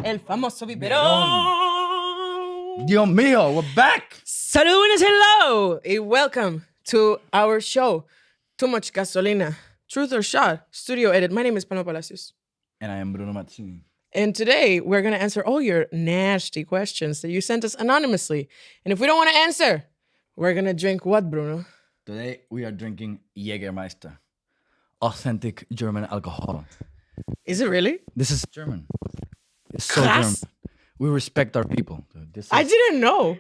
El famoso biberón. Dios mío, we're back. Salud and hello. And welcome to our show, Too Much Gasolina, Truth or Shot, Studio Edit. My name is Paloma Palacios. And I am Bruno Mazzini. And today we're going to answer all your nasty questions that you sent us anonymously. And if we don't want to answer, we're going to drink what, Bruno? Today we are drinking Jägermeister, authentic German alcohol. Is it really? This is German. It's so Krass. German. We respect our people. Dude. I didn't know.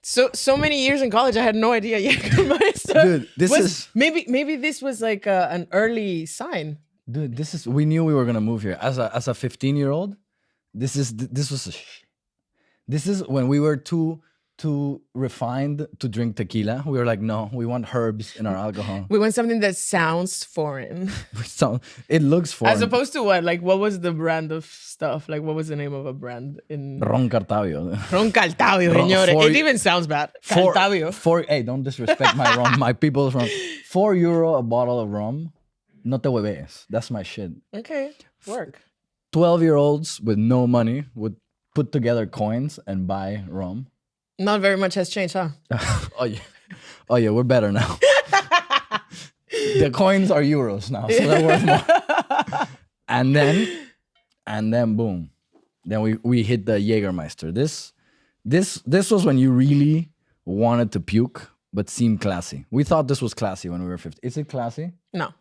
So many years in college, I had no idea. Jägermeister. Dude, this is maybe this was like an early sign. Dude, this is. We knew we were gonna move here as a 15-year-old. This is when we were too refined to drink tequila. We were like, no, we want herbs in our alcohol. We want something that sounds foreign. So it looks foreign. As opposed to what? Like, what was the brand of stuff? Like, what was the name of a brand in Ron Cartavio. Ron Caltavio, señores. It even sounds bad. Caltavio. Hey, don't disrespect my rum. My people from €4 a bottle of rum. No te hueves. That's my shit. Okay, work. 12-year-olds with no money would put together coins and buy rum. Not very much has changed, huh? Oh yeah, we're better now. The coins are euros now, so they're worth more. And then boom, then we hit the Jägermeister. This was when you really wanted to puke but seem classy. We thought this was classy when we were 15. Is it classy? No,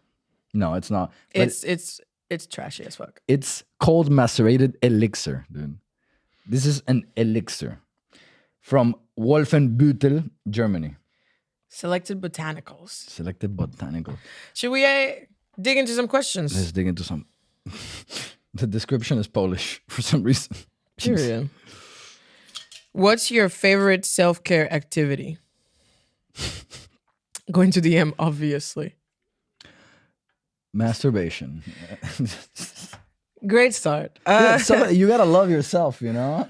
it's not. It's trashy as fuck. It's cold macerated elixir, dude. This is an elixir from Wolfenbüttel, Germany. Selected botanicals. Selected botanical. Should we dig into some questions? Let's dig into some. The description is Polish for some reason. Period. What's your favorite self-care activity? Going to the M, obviously. Masturbation. Great start. Yeah, so you gotta love yourself, you know.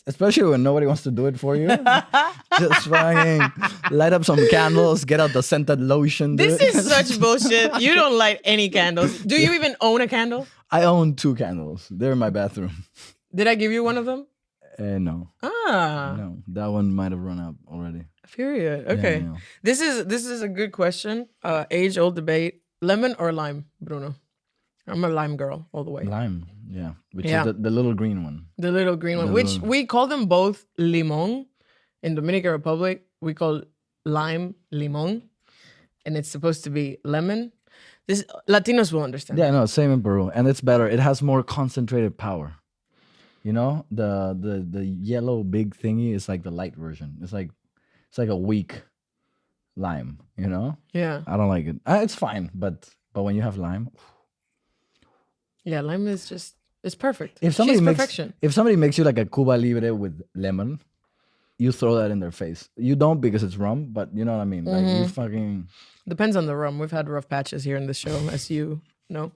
Especially when nobody wants to do it for you. Just fucking light up some candles, get out the scented lotion. This is such bullshit. You don't light any candles. Do you even own a candle? I own 2 candles. They're in my bathroom. Did I give you one of them? No. No, that one might have run out already. Period. Okay. Yeah. This is a good question. Age-old debate. Lemon or lime, Bruno? I'm a lime girl all the way. Lime, yeah. Which is the little green one. The little green one, which we call them both limon. In Dominican Republic, we call lime limon. And it's supposed to be lemon. This Latinos will understand. Yeah, no, same in Peru. And it's better. It has more concentrated power. You know, the yellow big thingy is like the light version. It's like a weak lime, you know? Yeah. I don't like it. It's fine, but when you have lime. Yeah, lime is just, it's perfect. If somebody perfection. If somebody makes you like a Cuba Libre with lemon, you throw that in their face. You don't because it's rum, but you know what I mean? Like you fucking... Depends on the rum. We've had rough patches here in the show, as you know.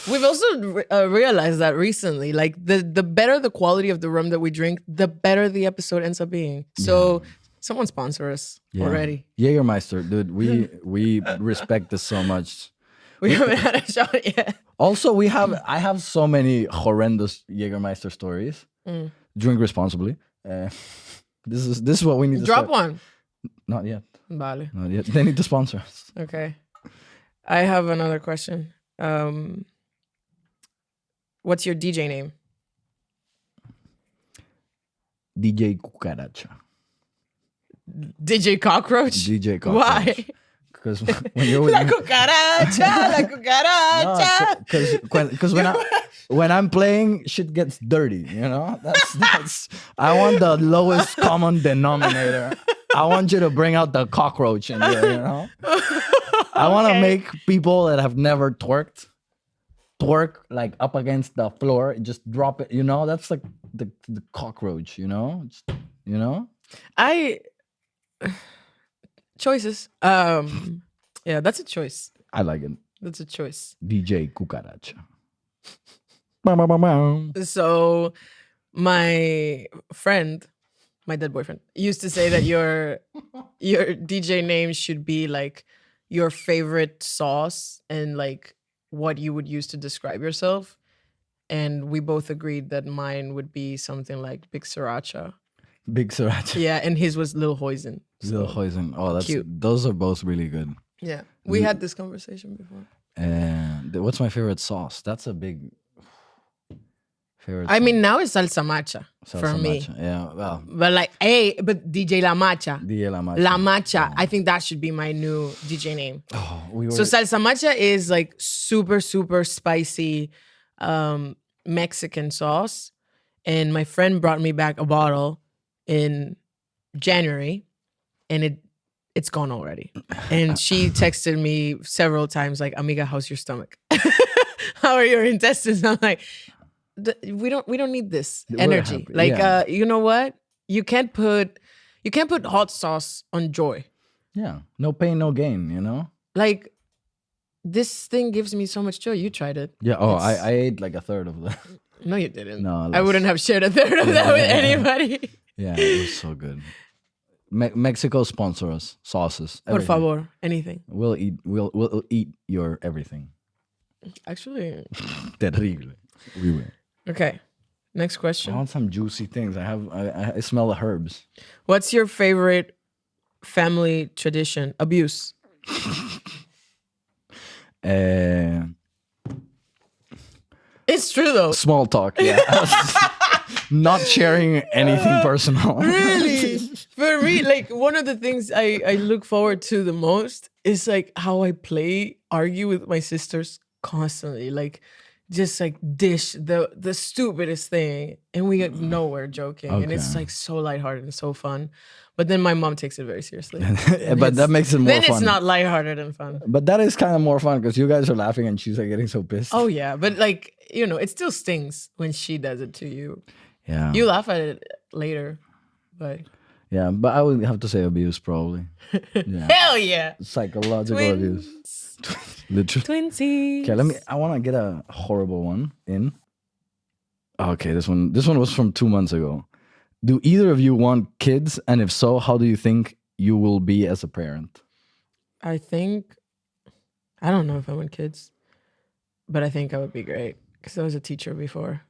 We've also realized that recently, like the better the quality of the rum that we drink, the better the episode ends up being. So someone sponsor us already. Jägermeister, dude, we respect this so much. We haven't had a shot yet. Also, I have so many horrendous Jägermeister stories. Drink responsibly. This is what we need to drop start. one. Not yet. Vale. Not yet. They need to sponsor us. Okay. I have another question. What's your DJ name? DJ Cucaracha. DJ Cockroach? DJ Cockroach. Why? Because when you're with La cucaracha, la cucaracha. Because when I'm playing, shit gets dirty. You know, that's. I want the lowest common denominator. I want you to bring out the cockroach in there. You know, I want to make people that have never twerk like up against the floor. Just drop it. You know, that's like the cockroach. You know, Choices. Yeah, that's a choice. I like it. That's a choice. DJ Cucaracha. So my friend, my dead boyfriend, used to say that your DJ name should be like your favorite sauce and like what you would use to describe yourself. and we both agreed that mine would be something like Big Sriracha. Big Sriracha. Yeah, and his was Little Hoisin. Little Hoisin. Oh, that's cute. Those are both really good. Yeah, we had this conversation before. And what's my favorite sauce? That's a big favorite. I mean, now it's salsa macha for me. Matcha. Yeah, well, But like, hey, but DJ La Macha. DJ La Matcha. La Macha. I think that should be my new DJ name. Oh, we were. So salsa macha is like super, super spicy Mexican sauce. And my friend brought me back a bottle in January, and it's gone already. And she texted me several times like, "Amiga, how's your stomach? How are your intestines?" I'm like, we don't need this energy. Happy. Like, Yeah. you know what? You can't put hot sauce on joy. Yeah, no pain, no gain. You know. Like, this thing gives me so much joy. You tried it. Yeah. Oh, I ate like a third of that. No, you didn't. No, I wouldn't have shared a third of that with anybody. Yeah, it was so good. Mexico sponsor us sauces. Por Everything. favor, anything. We'll eat your everything. Actually, Terrible. We will. okay. Next I question. want some juicy things. I smell the herbs. What's your favorite family tradition? Abuse. It's true though. Small talk. Yeah. Not sharing anything personal. Really? For me, like one of the things I look forward to the most is like how I argue with my sisters constantly. Like just like dish the stupidest thing and we get nowhere joking. And it's Okay. like so lighthearted and so fun. But then my mom takes it very seriously. But that makes it more then fun. it's not lighthearted and fun. But that is kind of more fun because you guys are laughing and she's like getting so pissed. Oh yeah, but like, you know, it still stings when she does it to you. Yeah. You laugh at it later, but Yeah, but I would have to say abuse probably. Yeah. hell yeah. Psychological abuse. Literally. Twinsies. Okay, I want to get a horrible one in. Okay, this one was from 2 months ago. Do either of you want kids? And if so, how do you think you will be as a parent? I don't know if I want kids, but I think I would be great because I was a teacher before.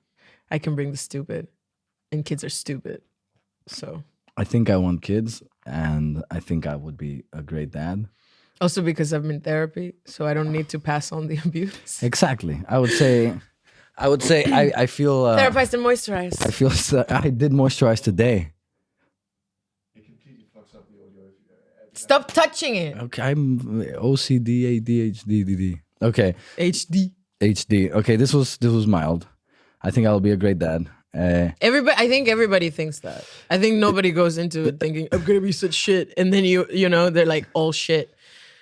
I can bring the stupid, and kids are stupid. So I think I want kids, and I think I would be a great dad. also because I'm in therapy, so I don't need to pass on the abuse. Exactly. I would say I feel Therapized and moisturized. I feel I did moisturize today. Stop touching it. Okay, I'm OCD, ADHD, DD. Okay, HD. HD. Okay, this was mild. I think I'll be a great dad. I think everybody thinks that. I think nobody goes into it thinking I'm gonna be such shit, and then you know they're like all shit.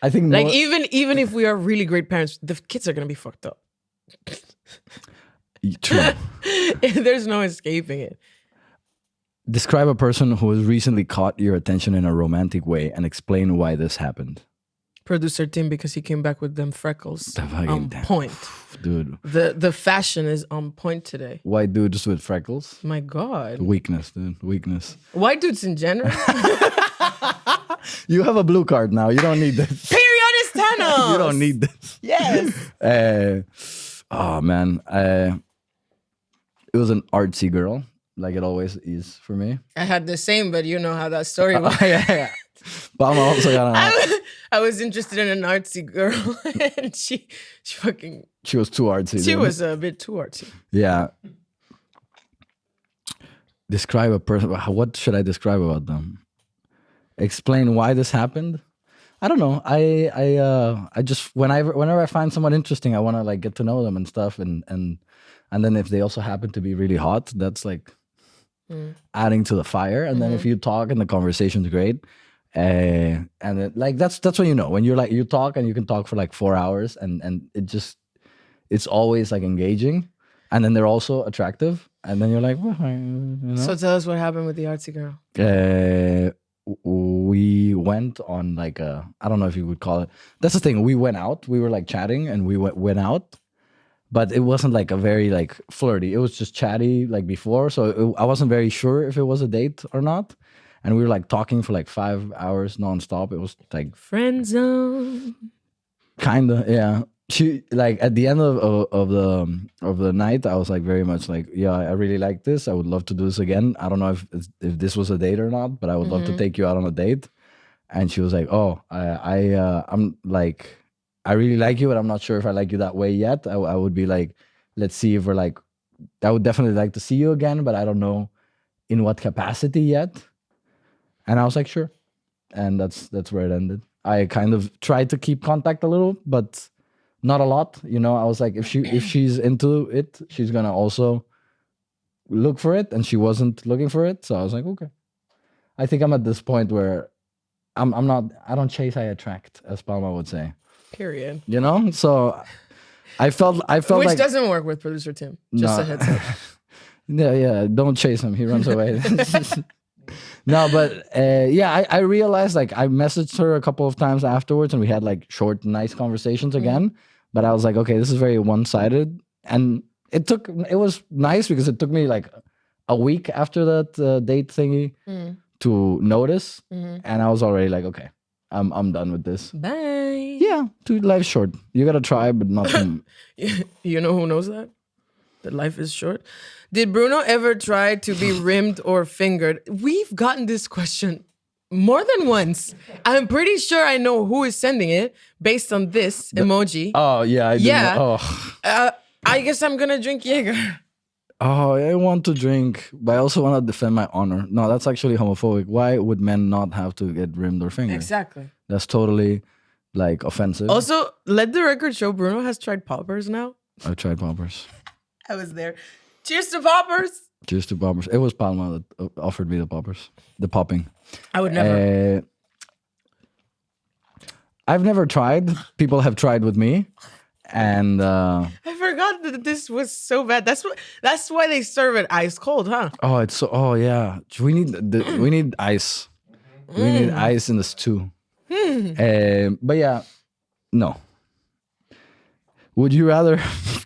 I think Like more, even if we are really great parents, the kids are gonna be fucked up. true. There's no escaping it. Describe a person who has recently caught your attention in a romantic way and explain why this happened. Producer Tim, because he came back with them freckles The fucking on damn- point. Dude, The fashion is on point today. white dudes with freckles. My God, Weakness, dude. Weakness. white dudes in general. You have a blue card now. You don't need this. Periodist Thanos. You don't need this. Yes. Oh man. It was an artsy girl, like it always is for me. I had the same, but you know how that story was. Yeah. But I'm also gonna. I was interested in an artsy girl, and she She was too artsy. she dude. was a bit too artsy. Yeah. Describe a person. What should I describe about them? Explain why this happened. I don't know. I just whenever I find someone interesting, I want to like get to know them and stuff, and then if they also happen to be really hot, that's like adding to the fire. And then if you talk and the conversation's great, and like that's when you know when you're like you talk and you can talk for like 4 hours and it's always like engaging, and then they're also attractive, and then you're like, well, you know. So tell us what happened with the artsy girl. We went on like I don't know if you would call it. That's the thing. We went out. We were like chatting, and we went out, but it wasn't like a very like flirty. It was just chatty like before. So I wasn't very sure if it was a date or not. And we were like talking for like 5 hours nonstop. It was like Friend zone. kinda, yeah. she like at the end of the night, I was like very much like, yeah, I really like this. I would love to do this again. I don't know if this was a date or not, but I would love to take you out on a date. And she was like, oh, I'm like, I really like you, but I'm not sure if I like you that way yet. I would be like, let's see if we're like, I would definitely like to see you again, but I don't know in what capacity yet. And I was like, sure. And that's where it ended. I kind of tried to keep contact a little, but not a lot. You know, I was like, if she's into it, she's gonna also look for it, and she wasn't looking for it. So I was like, okay. I think I'm at this point where I'm not. I don't chase, I attract, as Palma would say. Period. You know, so I felt Which like doesn't work with producer Tim. Just a heads up. yeah. Don't chase him. He runs away. No, but yeah, I realized like I messaged her a couple of times afterwards, and we had like short, nice conversations again. But I was like, okay, this is very one-sided, and it was nice because it took me like a week after that date thingy to notice, and I was already like, okay, I'm done with this. Bye. Yeah, dude, life's short. You gotta try, but not too. You know who knows that? That life is short. Did Bruno ever try to be rimmed or fingered? We've gotten this question more than once. I'm pretty sure I know who is sending it based on this emoji. Oh yeah, I do. Yeah. Oh. I guess I'm gonna drink Jaeger. Oh, I want to drink, but I also want to defend my honor. No, that's actually homophobic. Why would men not have to get rimmed or fingered? Exactly. That's totally like offensive. Also, let the record show Bruno has tried poppers now. I tried poppers. I was there. Cheers to poppers. Cheers to poppers. It was Palma that offered me the poppers, the popping. I would never. I've never tried. People have tried with me, and I forgot that this was so bad. That's why they serve it ice cold, huh? oh, it's so. Oh yeah, we need ice. We need ice in the stew. But yeah, no. Would you rather?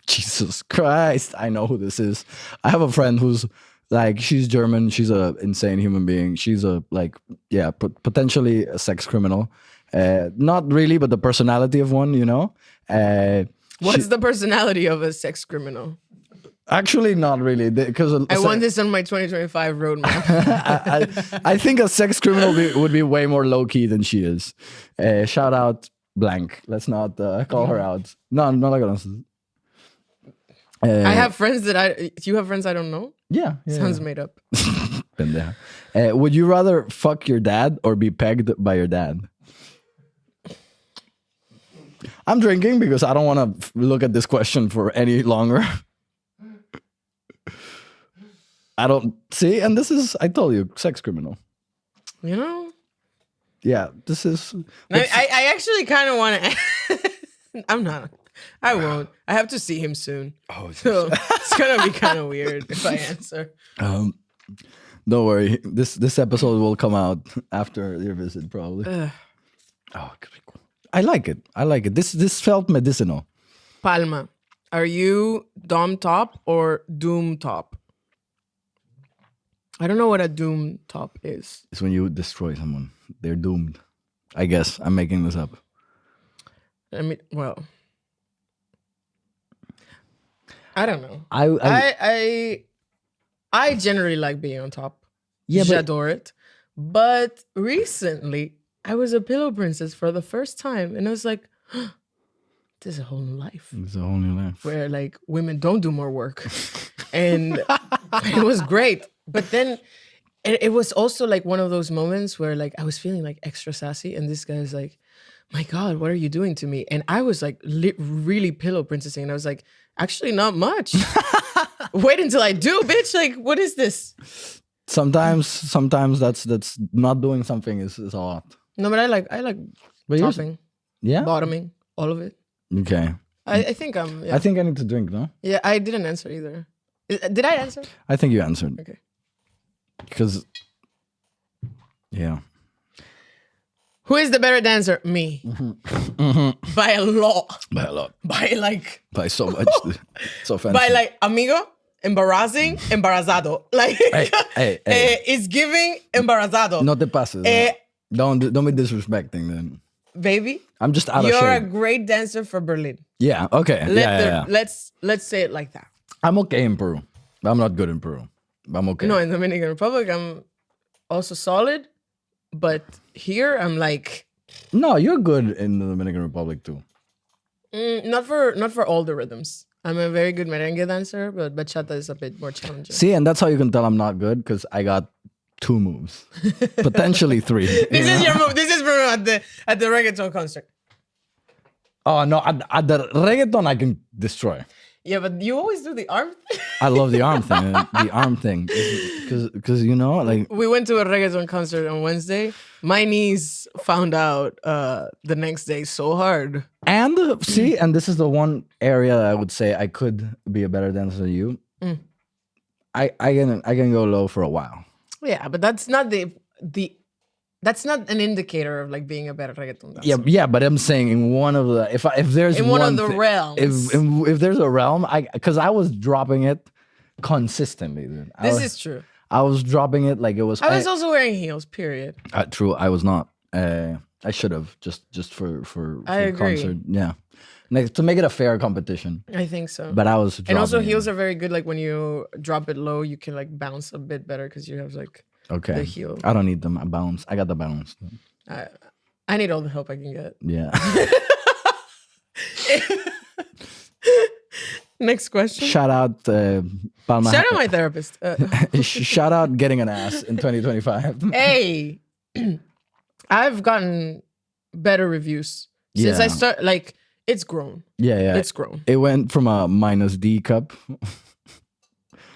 Jesus Christ, I know who this is. I have a friend who's like, she's German. She's a insane human being. She's a like, yeah, potentially a sex criminal. Not really, but the personality of one, you know. What's the personality of a sex criminal? Actually, not really, because I want this on my 2025 roadmap. I think a sex criminal would be way more low key than she is. Shout out blank. Let's not call her out. No, not like that. I have friends you have friends I don't know? Yeah. Sounds made up. Been there. Would you rather fuck your dad or be pegged by your dad? I'm drinking because I don't want to look at this question for any longer. I don't see, and this is, I told you, sex criminal. You know? Yeah, this is. I actually kind of want to. I'm not. I won't. I have to see him soon. Oh, so it's gonna be kind of weird if I answer. Don't worry. This episode will come out after your visit, probably. Oh, I like it. I like it. This felt medicinal. Palma, are you dom top or doom top? I don't know what a doom top is. It's when you destroy someone. They're doomed. I guess I'm making this up. I mean, well, I don't know. I generally like being on top. Yeah, j'adore it. But recently, I was a pillow princess for the first time, and I was like, "This is a whole new life." It's a whole new life where like women don't do more work, and it was great. But then it was also like one of those moments where like I was feeling like extra sassy, and this guy was like, "My God, what are you doing to me?" And I was like really pillow princessing, and I was like, "Actually, not much." Wait until I do, bitch. Like, what is this? Sometimes that's not doing something is a lot. No, but I like topping, bottoming, all of it. Okay. I think I'm. Yeah. I think I need to drink. No. Yeah, I didn't answer either. Did I answer? I think you answered. Okay. Because, yeah. Who is the better dancer? Me. By a lot. By a lot. By so much. So fancy. By like, amigo, embarrassing, embarazado. Like, hey. It's giving embarazado. No te pases. Don't be disrespecting then. baby, I'm just out of you're a shape. great dancer for Berlin. Yeah. Okay. Yeah. Let's say it like that. I'm okay in Peru. I'm not good in Peru. I'm okay. No, in Dominican Republic, I'm also solid, but here I'm like No, you're good in the Dominican Republic too. not for all the rhythms. I'm a very good merengue dancer, but bachata is a bit more challenging. See, and that's how you can tell I'm not good because I got 2 moves, potentially 3. This is your move. This is Bruno at the reggaeton concert. Oh no, at the reggaeton I can destroy. Yeah, but you always do the arm thing. I love the arm thing. The arm thing, because you know, like We went to a reggaeton concert on Wednesday. My knees found out the next day so hard. and see, and this is the one area that I would say I could be a better dancer than you. I can go low for a while. Yeah, but that's not that's not an indicator of like being a better reggaeton dancer. Yeah, but I'm saying in one of the if there's In one of the realms. if there's a realm, because I was dropping it consistently, dude. This is true. I was dropping it like it was. I was also wearing heels. Period. True, I was not. I should have just for I agree. concert. Yeah, like, to make it a fair competition. I think so. But I was. And also dropping heels it. are very good. Like when you drop it low, you can like bounce a bit better because you have like Okay. the heel. I don't need them. I bounce. I got the bounce. I need all the help I can get. Yeah. Next question. Shout out Palma. Shout out my therapist. Shout out getting an ass in 2025. Hey, I've gotten better reviews since I Yeah. start. Like it's grown. Yeah. It's grown It went from a -D cup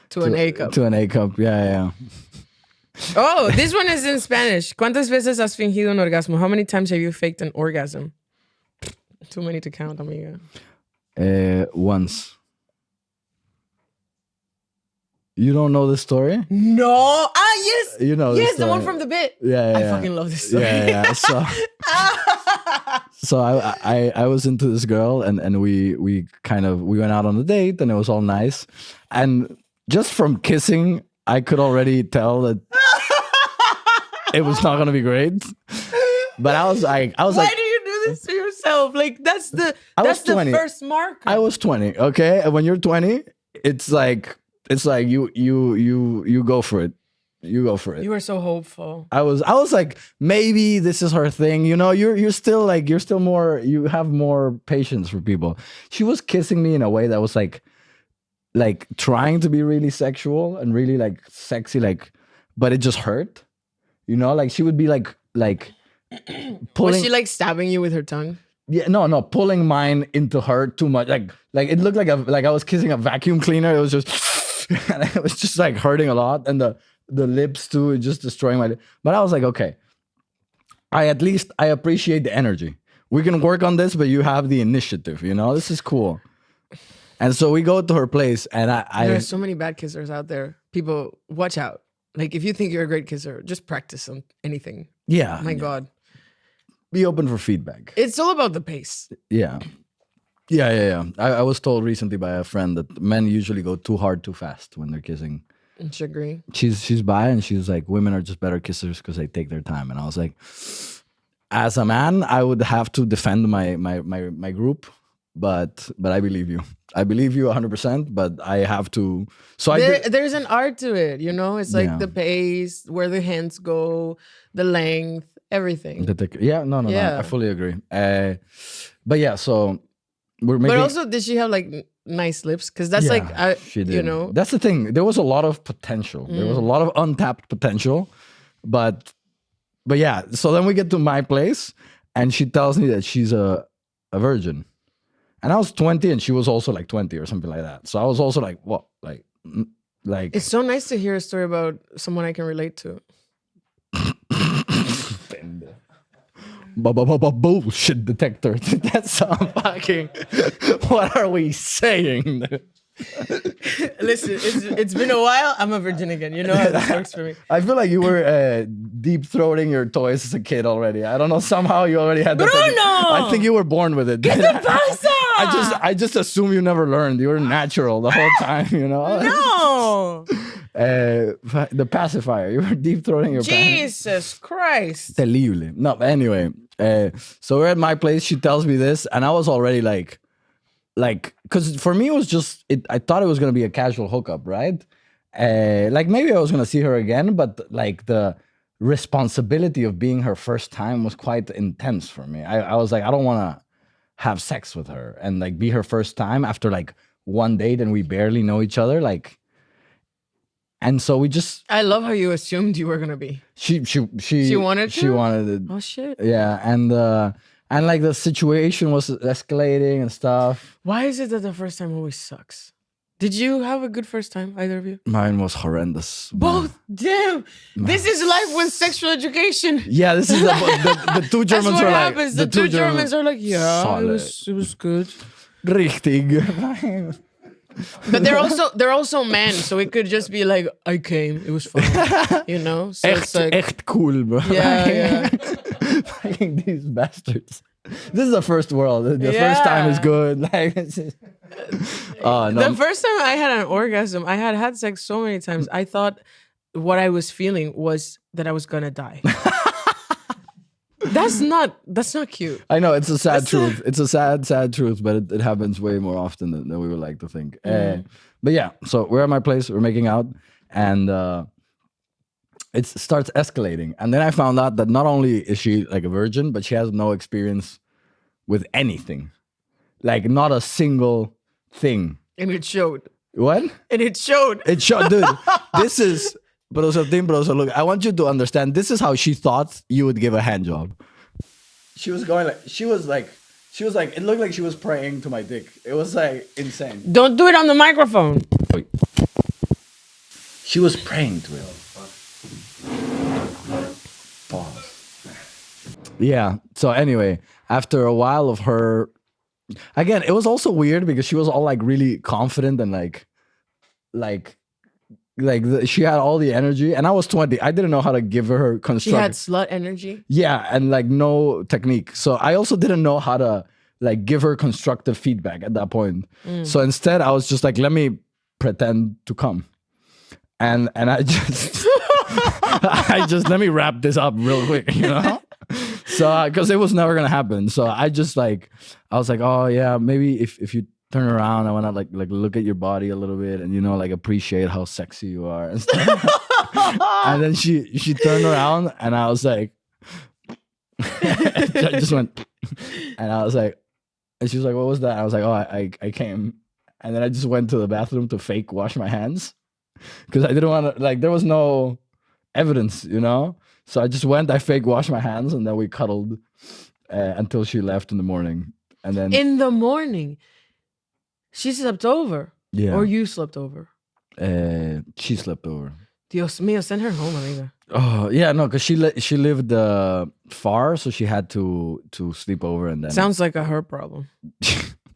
to an A cup. To an A cup. Yeah. Oh, this one is in Spanish. ¿Cuántas veces has fingido un orgasmo? How many times have you faked an orgasm? Too many to count, amiga. Once. You don't know this story? No. Yes. You know this Yes, the one story. from the bit. Yeah. I fucking love this story. Yeah. So I was into this girl and we went out on a date and it was all nice. And just from kissing, I could already tell that it was not gonna be great. But I was Why like, do you do this to yourself? Like that's the was 20. first mark. I was 20, okay? And when you're 20, it's like you go for it. You go for it. You were so hopeful. I was like, maybe this is her thing. You know, you're still more, you have more patience for people. She was kissing me in a way that was like trying to be really sexual and really like sexy, like, but it just hurt. You know, like she would be like pulling. Was she like stabbing you with her tongue? Yeah, no, pulling mine into her too much. Like it looked like I was kissing a vacuum cleaner. It was just, and it was just like hurting a lot, and the lips too, just destroying my lip. But I was like, okay, I appreciate the energy. We can work on this, but you have the initiative. You know, this is cool. And so we go to her place, and There are so many bad kissers out there. People, watch out. Like if you think you're a great kisser, just practice on anything. Yeah. My God. Be open for feedback. It's all about the pace. Yeah. I was told recently by a friend that men usually go too hard too fast when they're kissing. I agree. She's bi and she's like, women are just better kissers because they take their time. And I was like, as a man, I would have to defend my group, but I believe you. I believe you 100%, but I have to. So There's an art to it, you know. It's like the pace, where the hands go, the length, everything. No. I fully agree. But yeah, so we're making. But also, did she have like nice lips? Because that's she did. You know, that's the thing. There was a lot of potential. There was a lot of untapped potential, but yeah. So then we get to my place, and she tells me that she's a virgin. And I was 20 and she was also like 20 or something like that. So I was also like, what? Like it's so nice to hear a story about someone I can relate to. Bullshit detector. That's fucking. What are we saying? Listen, it's been a while. I'm a virgin again. You know how this works for me. I feel like you were deep throating your toys as a kid already. I don't know. Somehow you already had that. Bruno! I think you were born with it. ¿Qué te pasa? I just assume you never learned. You were natural the whole time. You know. No. The pacifier. You were deep throating your pants. Jesus Christ. Terrible. No, but anyway. So we're at my place. She tells me this, and I was already like, because for me it was just, I thought it was gonna be a casual hookup, right? Like maybe I was gonna see her again, but like the responsibility of being her first time was quite intense for me. I was like, I don't want to have sex with her and like be her first time after like one date and we barely know each other, like. And so we just. I love how you assumed you were gonna be. She wanted to? She wanted it. Oh shit. Yeah, and like the situation was escalating and stuff. Why is it that the first time always sucks? Did you have a good first time, either of you? Mine was horrendous. Both? Damn. This is life with sexual education. Yeah, this is the two Germans That's what are happens. like. The two Germans are like, yeah, solid. it was good. Richtig. But they're also men, so it could just be like, I came, it was fun, you know. So it's like, echt cool, bro. Yeah. Fucking these bastards. This is the first world. The first time is good. Like, it's just, oh no. The first time I had an orgasm, I had sex so many times. I thought what I was feeling was that I was gonna die. That's not cute. I know it's a sad truth. It's a sad truth, but it happens way more often than we would like to think. But yeah, so we're at my place, we're making out, and it starts escalating. And then I found out that not only is she like a virgin, but she has no experience with anything, like not a single thing. And it showed. What? And it showed. It showed, dude. This is. But also, look, I want you to understand. This is how she thought you would give a hand job. She was going like, she was like, it looked like she was praying to my dick. It was like insane. Don't do it on the microphone. Wait. She was praying to it. Pause. Yeah. So anyway, after a while of her, again, it was also weird because she was all like really confident and she had all the energy, and I was 20. I didn't know how to give her constructive. She had slut energy. Yeah, and like no technique. So I also didn't know how to like give her constructive feedback at that point. So instead, I was just like, let me pretend to come, and I just, let me wrap this up real quick, you know. So because it was never gonna happen. So I was like, oh yeah, maybe if you turn around, I want to like look at your body a little bit and, you know, like appreciate how sexy you are and stuff. And then she turned around and I was like, I just went, and I was like, and she was like, what was that? I was like, oh, I came. And then I just went to the bathroom to fake wash my hands because I didn't want to, like, there was no evidence, you know? So I just went, I fake washed my hands, and then we cuddled until she left in the morning. And then in the morning, she slept over. Yeah. Or you slept over. She slept over. Dios mío, send her home, amiga. Oh yeah, no, because she lived far, so she had to sleep over, and then sounds like a her problem.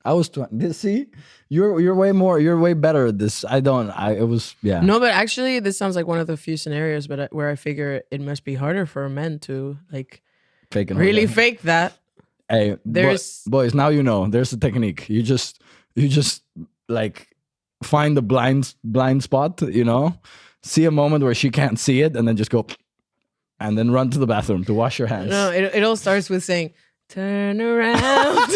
I was 20. See, you're way better at this. It was, yeah. No, but actually, this sounds like one of the few scenarios, where I figure it must be harder for men to like really fake that. Hey, boys, now you know. There's a technique. You just like find the blind spot, you know. See a moment where she can't see it, and then just go, and then run to the bathroom to wash your hands. No, it all starts with saying, "Turn around."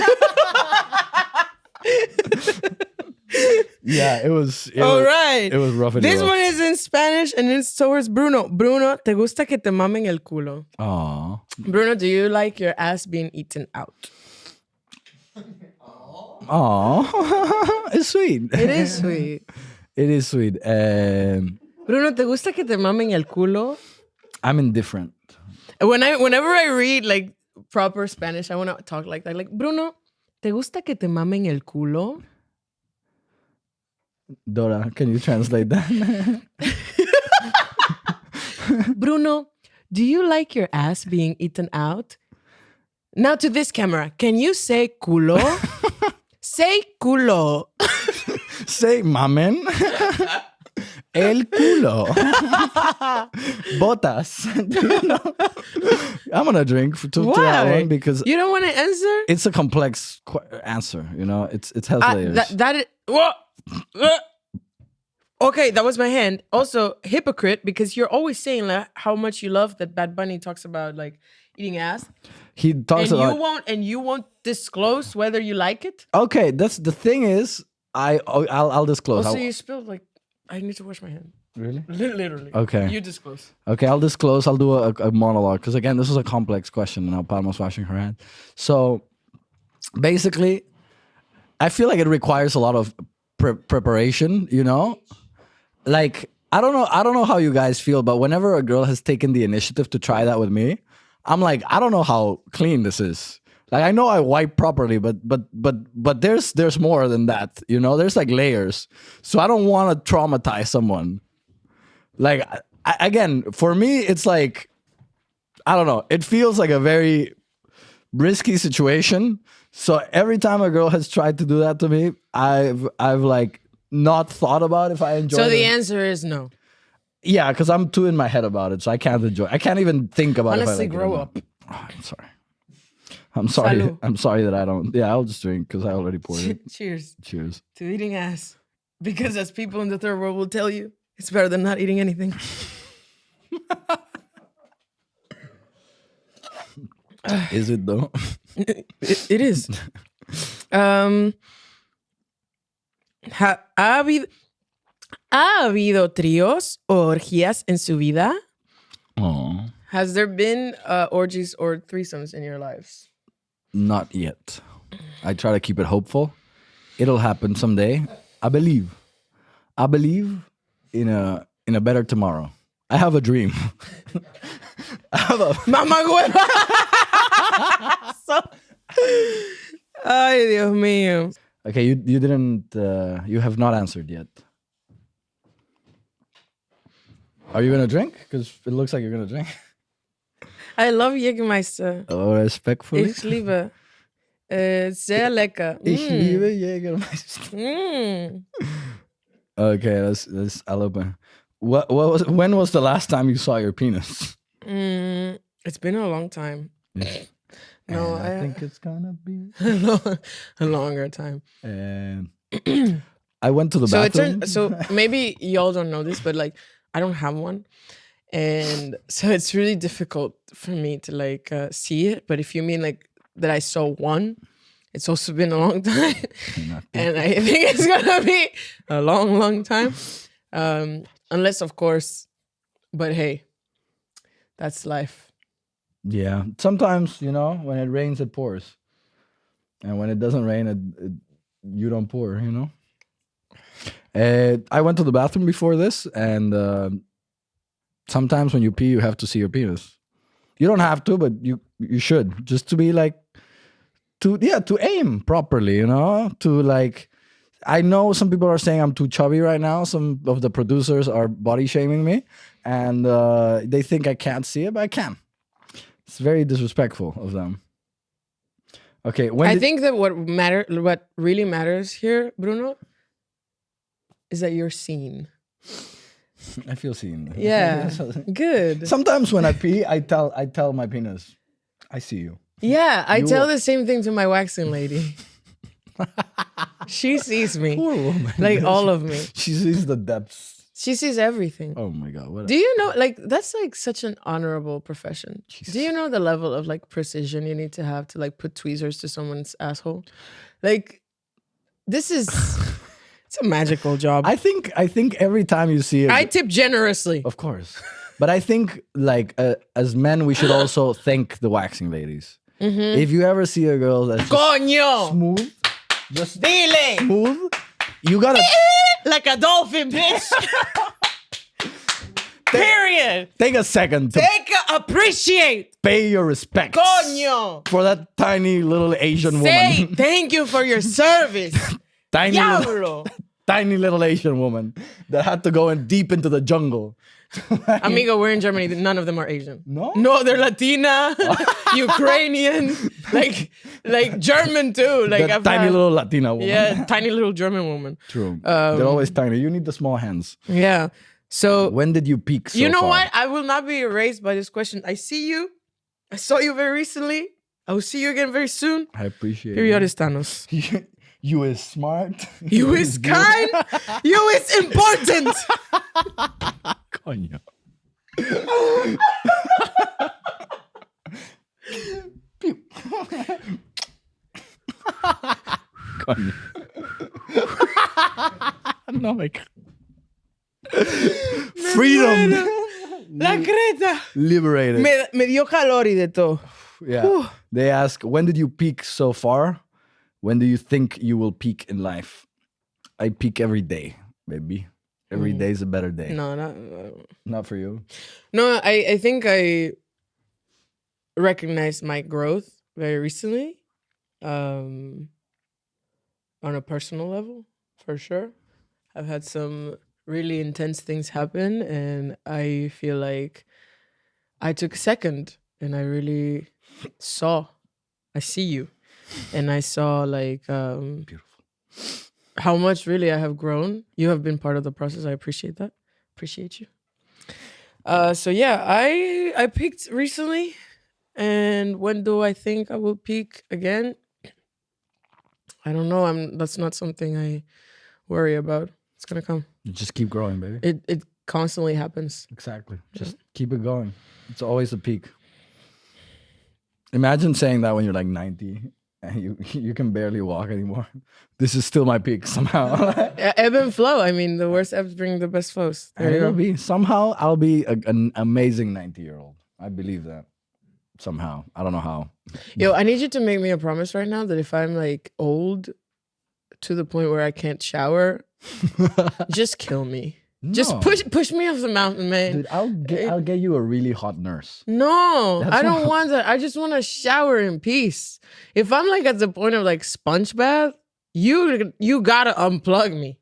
Yeah, it was right. It was rough. This one is in Spanish, and it's towards Bruno. Bruno, ¿te gusta que te mamen el culo? Aww. Bruno, do you like your ass being eaten out? Aww. It's sweet. It is sweet. It is sweet. Bruno, ¿te gusta que te mamen el culo? I'm indifferent. Whenever I read like proper Spanish, I want to talk like that. Like, Bruno, ¿te gusta que te mamen el culo? Dora, can you translate that? Bruno, do you like your ass being eaten out? Now to this camera, can you say culo? Say culo. Say mamen. El culo. Botas. You know? I'm gonna drink to that one because you don't want to answer. It's a complex answer. You know, it's health layers. What? Okay, that was my hand. Also, hypocrite, because you're always saying like how much you love that Bad Bunny talks about like eating ass, He talks and about. you won't disclose whether you like it. Okay, that's the thing is, I'll disclose. Also, you spilled like I need to wash my hand. Really? Literally. Okay. You disclose. Okay, I'll disclose. I'll do a monologue because again, this is a complex question, and now Palma's washing her hand. So basically, I feel like it requires a lot of preparation. You know, like I don't know how you guys feel, but whenever a girl has taken the initiative to try that with me, I'm like, I don't know how clean this is. Like I know I wipe properly, but there's more than that. You know, there's like layers. So I don't want to traumatize someone. Like again, for me, it's like I don't know. It feels like a very risky situation. So every time a girl has tried to do that to me, I've like not thought about if I enjoy it. So the answer is no. Yeah, because I'm too in my head about it, so I can't enjoy. I can't even think about Honestly, it. If I like grow it or up. not. Oh, I'm sorry. I'm sorry. Salud. I'm sorry that I don't. Yeah, I'll just drink because I already poured it. Cheers Cheers. to eating ass. Because as people in the third world will tell you, it's better than not eating anything. Is it though? It is. ¿Ha habido tríos o orgías en su vida? Oh, Has there been orgies or threesomes in your lives? not yet. I try to keep it hopeful. It'll happen someday. I believe. I believe in a better tomorrow. I have a dream. I have a Mamá hueva. Ay, Dios mío. Okay, you didn't you have not answered yet. Are you gonna drink? Because it looks like you're gonna drink. I love Jägermeister. Oh, respectfully. Ich liebe. Sehr lecker. Ich liebe Jägermeister. Okay, let's I'll open. When was the last time you saw your penis? It's been a long time. No, And I think it's gonna be a longer time. And I went to the bathroom. So maybe y'all don't know this, but like I don't have one, and so it's really difficult for me to like see it. But if you mean like that I saw one, it's also been a long time, and I think it's gonna be a long time, unless of course. But hey, that's life. Yeah, sometimes when it rains, it pours, and when it doesn't rain, you don't pour. I went to the bathroom before this, and sometimes when you pee, you have to see your penis. You don't have to, but you should, just to be like, to aim properly, to like. I know some people are saying I'm too chubby right now. Some of the producers are body shaming me, and they think I can't see it, but I can. It's very disrespectful of them. Okay, I think that what really matters here, Bruno, is that you're seen. I feel seen. Yeah, good. Sometimes when I pee, I tell my penis, I see you. Yeah, I tell the same thing to my waxing lady. She sees me. Poor woman. Like all of me. She sees the depths. She sees everything. Oh my God. Do you know, like, that's like such an honorable profession. Jesus. Do you know the level of like precision you need to have to like put tweezers to someone's asshole? Like, this is, it's a magical job. I think every time you see it. I tip generously. Of course. But I think like as men, we should also thank the waxing ladies. Mm-hmm. If you ever see a girl that's Coño! Smooth. Just Dile! Smooth. You gotta like a dolphin, bitch. Period. Take a second to appreciate. Pay your respects. Coño. For that tiny little Asian Say woman. Thank you for your service. tiny little Asian woman that had to go in deep into the jungle. Amigo, we're in Germany. None of them are Asian. No, they're Latina, Ukrainian, like German too. Like that tiny little Latina woman. Yeah, tiny little German woman. True. They're always tiny. You need the small hands. Yeah. So when did you peak? So you know far? what? I will not be erased by this question. I see you. I saw you very recently. I will see you again very soon. I appreciate Period, Estanos. You is smart. You is good. kind. You is important. Coño. Coño. No me Freedom. La creta. Liberated. Me dio calor y de todo. Yeah. They ask, when did you peak so far? When do you think you will peak in life? I peak every day, baby. Every day is a better day. No, Not for you. No, I think I recognized my growth very recently. On a personal level, for sure. I've had some really intense things happen, and I feel like I took a second and I really I see you, and I saw like Beautiful. how much really I have grown. You have been part of the process. I appreciate that. Appreciate you. So yeah, I peaked recently, and when do I think I will peak again? I don't know. That's not something I worry about. It's gonna come. You just keep growing, baby. It constantly happens. Exactly. Just keep it going. It's always a peak. Imagine saying that when you're like 90 and you can barely walk anymore. This is still my peak somehow. Ebb and flow. I mean, the worst ebbs bring the best flows. There you go. Somehow I'll be an amazing 90-year-old. I believe that. Somehow. I don't know how. Yo, I need you to make me a promise right now that if I'm like old to the point where I can't shower, just kill me. No. Just push me off the mountain, man. Dude, I'll get you a really hot nurse. No, That's I don't what- want that. I just want to shower in peace. If I'm like at the point of like sponge bath, you gotta unplug me.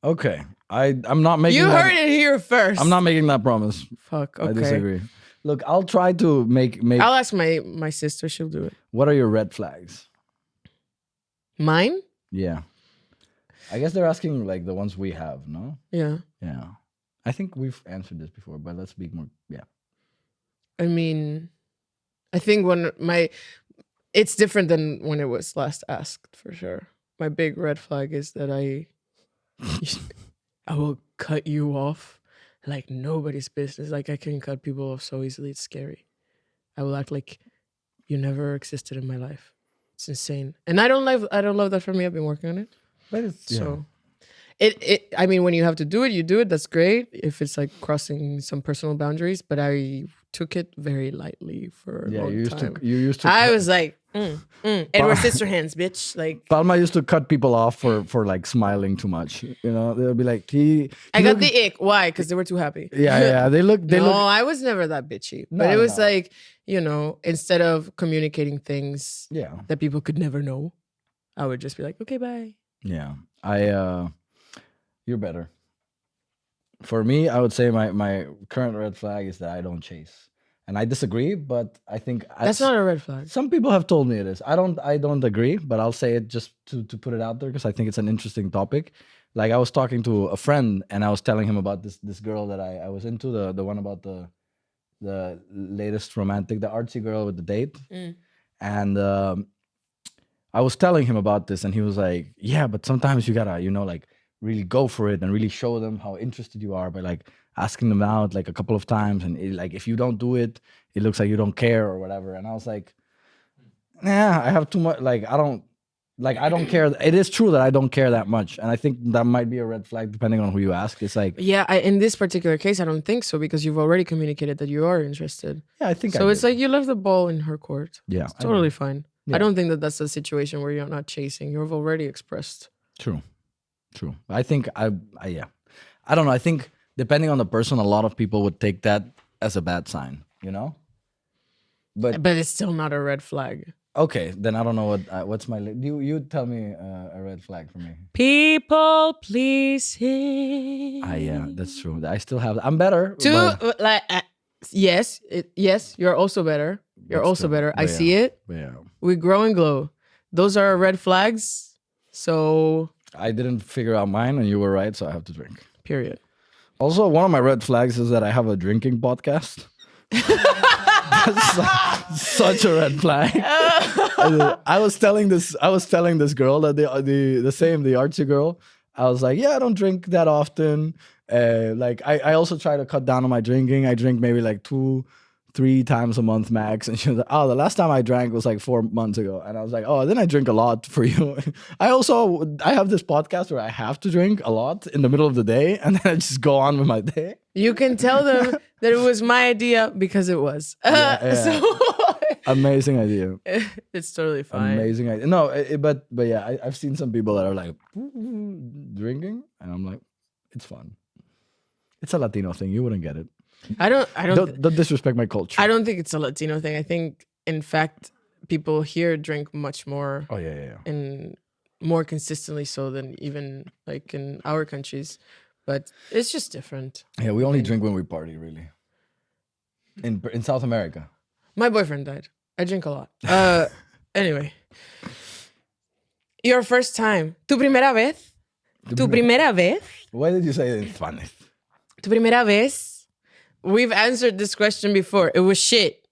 Okay. I'm not making You that, heard it here first. I'm not making that promise. Fuck. Okay. I disagree. Look, I'll try to make I'll ask my sister. She'll do it. what are your red flags? Mine? Yeah. I guess they're asking like the ones we have, no? Yeah. Yeah. I think we've answered this before, but let's be more. Yeah. I mean, I think it's different than when it was last asked, for sure. My big red flag is that I will cut you off like nobody's business. Like I can cut people off so easily. It's scary. I will act like you never existed in my life. It's insane. And I don't love that for me. I've been working on it. But it's So I mean, when you have to do it, you do it. That's great. If it's like crossing some personal boundaries, but I took it very lightly for a long time. You used to. I was like, Edward Scissorhands, bitch. Like Palma used to cut people off for like smiling too much. You know, they'll be like, I got the ick. Why? Because they were too happy. Yeah. They look. I was never that bitchy. No, But it was no. like, instead of communicating things Yeah. that people could never know, I would just be like, okay, bye. Yeah. You're better. For me, I would say my current red flag is that I don't chase. And I disagree, but I think That's not a red flag. some people have told me it is. I don't agree, but I'll say it just to put it out there because I think it's an interesting topic. Like I was talking to a friend and I was telling him about this girl that I was into, the one about the latest romantic, the artsy girl with the date. And I was telling him about this and he was like, yeah, but sometimes you gotta, like really go for it and really show them how interested you are by like asking them out like a couple of times. And like, if you don't do it, it looks like you don't care or whatever. And I was like, nah, I have too much. Like, I don't care. It is true that I don't care that much. And I think that might be a red flag depending on who you ask. It's like, Yeah, in this particular case, I don't think so because you've already communicated that you are interested. yeah, I think So I it's did. like you left the ball in her court. Yeah, It's totally fine. Yeah. I don't think that that's a situation where you're not chasing. You've already expressed. True. I think yeah. I don't know. I think depending on the person, a lot of people would take that as a bad sign, But But it's still not a red flag. okay, then I don't know what's my. You tell me a red flag for me. People pleasing. Yeah, that's true. I still have. I'm better. but- Yes, you're also better. You're That's also true. better. I But see it. but yeah, We grow and glow. Those are red flags. So, I didn't figure out mine, and you were right, so I have to drink. period. Also, one of my red flags is that I have a drinking podcast. That's such a red flag. I was telling this girl that the artsy girl. I was like, yeah, I don't drink that often. Like I also try to cut down on my drinking. I drink maybe like 2-3 times a month max. And she was like, oh, the last time I drank was like 4 months ago. And I was like, oh, then I drink a lot for you. I have this podcast where I have to drink a lot in the middle of the day, and then I just go on with my day. You can tell them that it was my idea because it was. So amazing idea. It's totally fine. Amazing idea. No, but yeah, I've seen some people that are like drinking, and I'm like, it's fun. It's a Latino thing. You wouldn't get it. I don't disrespect my culture. I don't think it's a Latino thing. I think, in fact, people here drink much more. Oh yeah. And more consistently so than even like in our countries, but it's just different. Yeah, we only drink when we party, really. In South America. My boyfriend died. I drink a lot. Anyway, your first time. Tu primera vez. Tu primera vez. Why did you say it in Spanish? Tu primera vez. We've answered this question before. It was shit.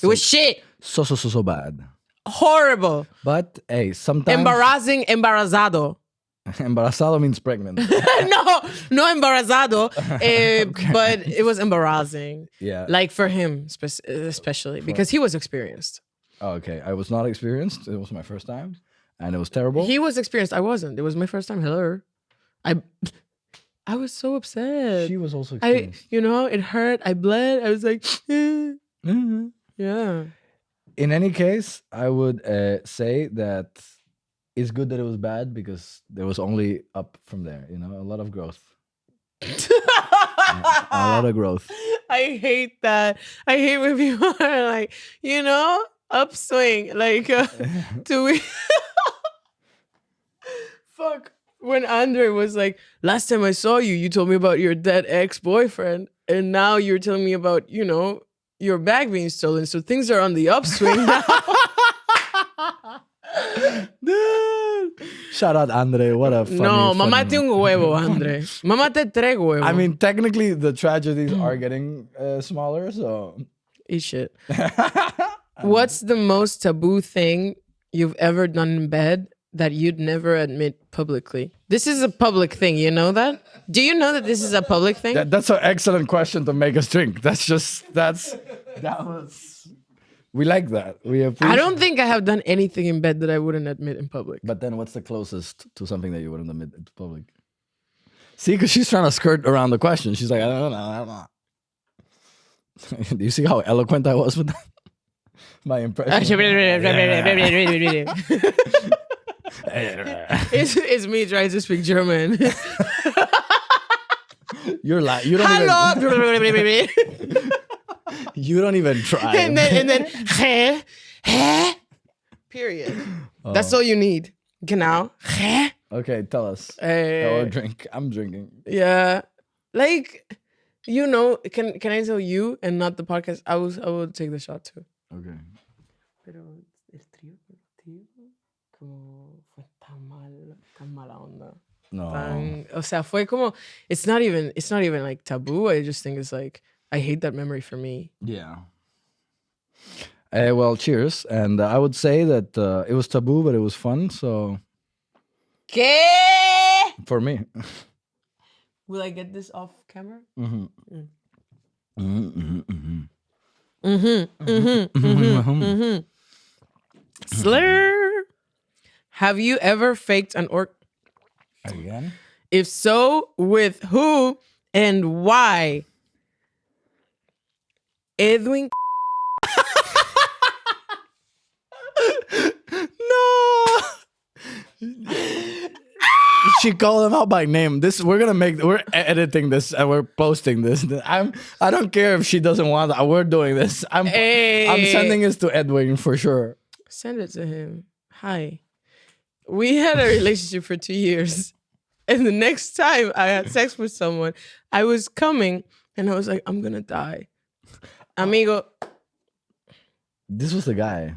It was shit. So bad. Horrible. But hey, sometimes embarrassing, embarazado. Embarazado means pregnant. no embarazado. But it was embarrassing. Yeah. Like for him, especially because he was experienced. Oh, okay. I was not experienced. It was my first time. And it was terrible. He was experienced. I wasn't. It was my first time. Hello. I was so upset. She was also experienced. It hurt. I bled. I was like, yeah. In any case, I would say that it's good that it was bad because there was only up from there. A lot of growth. A lot of growth. I hate that. I hate when people are like, upswing. Like, fuck. When Andre was like, last time I saw you, you told me about your dead ex-boyfriend. And now you're telling me about, your bag being stolen. So things are on the upswing now. Dude. Shout out Andre. What a funny. No, mamate un huevo, Andre. Mamate 3 huevos. I mean, technically, the tragedies are getting smaller, so. Eat shit. What's the most taboo thing you've ever done in bed that you'd never admit publicly? This is a public thing, you know that? Do you know that this is a public thing? That's an excellent question to make us drink. We like that. We appreciate. I don't think I have done anything in bed that I wouldn't admit in public. But then what's the closest to something that you wouldn't admit in public? See, because she's trying to skirt around the question. She's like, I don't know. Do you see how eloquent I was with that? My impression. It's me trying to speak German. You don't Hello. You don't even try. and then period. That's all you need. Genau. Okay, tell us. Or drink. I'm drinking. Yeah. Like, can I tell you and not the podcast? I will take the shot too. Okay. Pero el trío como fue tan mala onda. No. O sea, fue como it's not even like taboo. I just think it's like I hate that memory for me. Yeah. Well, cheers. And I would say that it was taboo, but it was fun. So. ¿Qué? For me. Will I get this off camera? Mm-hmm. Slur. Have you ever faked an Again? If so, with who and why? Edwin. No. She called him out by name. We're editing this and we're posting this. I don't care if she doesn't want it. We're doing this. I'm sending this to Edwin for sure. Send it to him. Hi. We had a relationship for 2 years. And the next time I had sex with someone, I was coming and I was like, I'm gonna die. Amigo. This was the guy.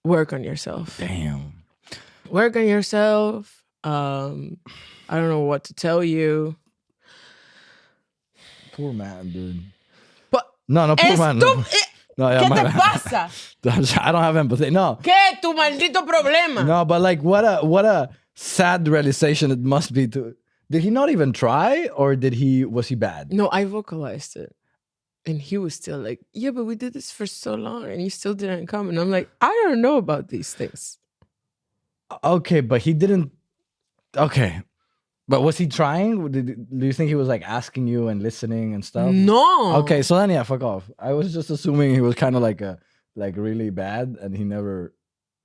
Work on yourself. Damn. Work on yourself. I don't know what to tell you. Poor man, dude. But no, poor man. No. No, yeah, ¿Qué my te bad. pasa? I don't have empathy. No, ¿Qué tu maldito problema? no, but like, what a sad realization it must be to. Did he not even try, or was he bad? No, I vocalized it. And he was still like, yeah, but we did this for so long and you still didn't come. And I'm like, I don't know about these things. Okay, but he didn't. Okay, but was he trying? Do you think he was like asking you and listening and stuff? No. Okay, so then yeah, fuck off. I was just assuming he was kind of like really bad, and he never.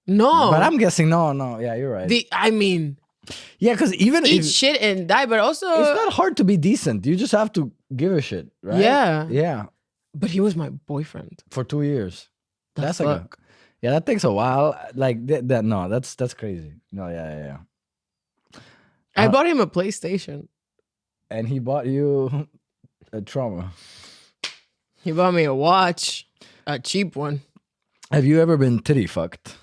No. But I'm guessing no. Yeah, you're right. Yeah, because even Eat if shit and die, but also. it's not hard to be decent. You just have to give a shit, right? Yeah. Yeah. But he was my boyfriend. For 2 years. That's fuck. yeah, that takes a while. Like that no, that's crazy. No, yeah. I bought him a PlayStation. And he bought you a trauma. He bought me a watch, a cheap one. Have you ever been titty fucked?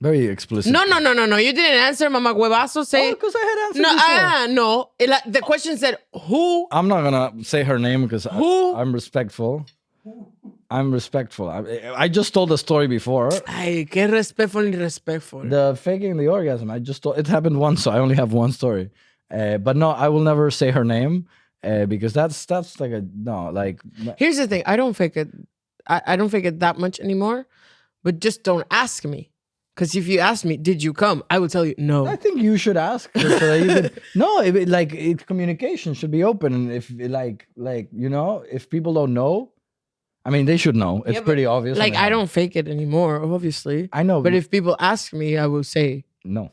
Very explicit. No. You didn't answer, Mama Huevazo. Say because I had answered before. no. The question said who. I'm not gonna say her name because I'm respectful. I just told the story before. Ay, qué respectful y respectful. The faking the orgasm. I just told it happened once, so I only have one story. But no, I will never say her name because that's like a no. Like here's the thing. I don't fake it. I don't fake it that much anymore. But just don't ask me. Because if you ask me, did you come? I will tell you no. I think you should ask. So that you could, no, communication should be open. And if if people don't know, I mean, they should know. It's pretty obvious. Like I don't fake it anymore, obviously. I know. But if people ask me, I will say no.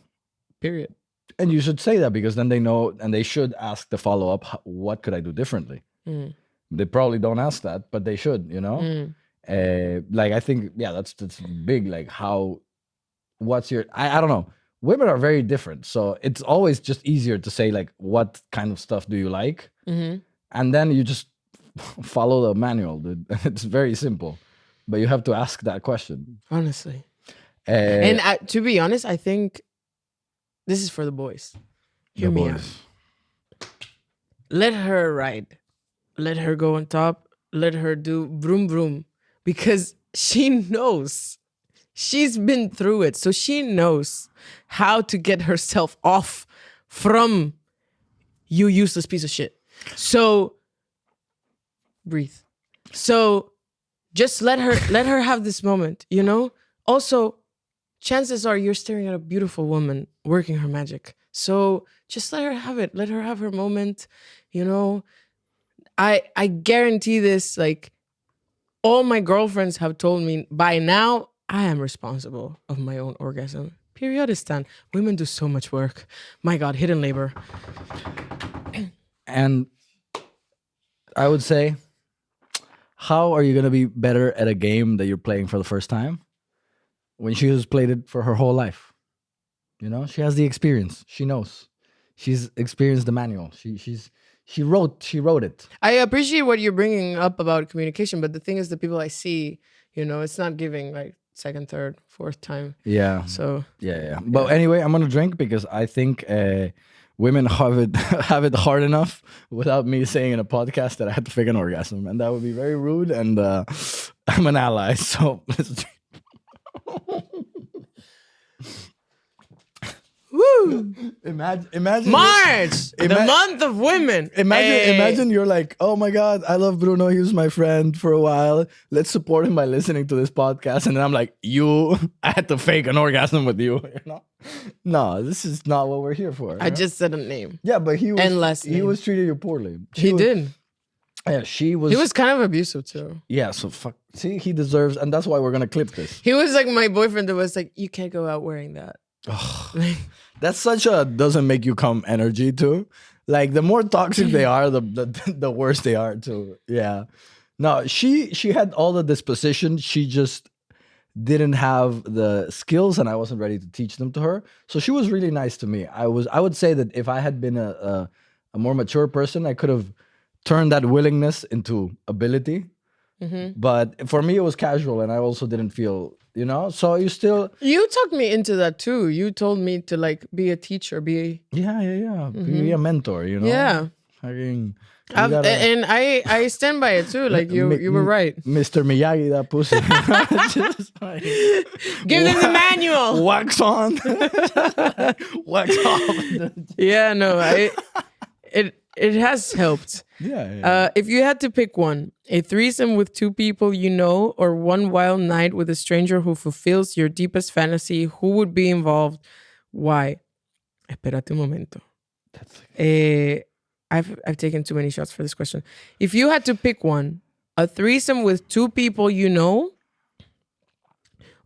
Period. And you should say that because then they know, and they should ask the follow up. What could I do differently? They probably don't ask that, but they should. I think that's big. Like how. What's your I don't know, women are very different, so it's always just easier to say like what kind of stuff do you like, and then you just follow the manual, dude. It's very simple, but you have to ask that question honestly. And to be honest, I think this is for the boys. Hear me out. Let her ride, let her go on top, let her do vroom vroom, because she knows. She's been through it, so she knows how to get herself off from you useless piece of shit. So breathe. So just let her have this moment, Also, chances are you're staring at a beautiful woman working her magic. So just let her have it. Let her have her moment, I guarantee this, like all my girlfriends have told me by now, I am responsible of my own orgasm. Periodistan. Women do so much work. My God, hidden labor. And I would say, how are you going to be better at a game that you're playing for the first time when she has played it for her whole life? She has the experience. She knows. She's experienced the manual. She wrote it. I appreciate what you're bringing up about communication, but the thing is, the people I see, it's not giving like second, third, fourth time. Yeah. So yeah. But anyway, I'm gonna drink because I think women have it hard enough without me saying in a podcast that I had to fake an orgasm, and that would be very rude. And I'm an ally, so let's drink. Woo! Imagine March, the month of women. Imagine you're like, oh my God, I love Bruno. He was my friend for a while. Let's support him by listening to this podcast. And then I'm like, I had to fake an orgasm with you. No, this is not what we're here for. I just said a name. Yeah, but he was treating you poorly. He did. Yeah, he was kind of abusive too. Yeah, so fuck. See, he deserves, and that's why we're gonna clip this. He was like my boyfriend that was like, you can't go out wearing that. That's such a doesn't make you come energy too. Like the more toxic they are, the worse they are too. Yeah. No, she had all the disposition. She just didn't have the skills, and I wasn't ready to teach them to her. So she was really nice to me. I would say that if I had been a more mature person, I could have turned that willingness into ability. But for me, it was casual, and I also didn't feel. So you talked me into that too. You told me to like be a teacher, be be a mentor. Yeah. Fucking And I stand by it too. Like you were right. Mr. Miyagi, that pussy. Just like, Give them the manual. Wax on, wax off. Yeah, no, it has helped. Yeah. If you had to pick one, a threesome with two people you know, or one wild night with a stranger who fulfills your deepest fantasy, who would be involved? Why? Espérate un momento. I've taken too many shots for this question. If you had to pick one, a threesome with two people you know,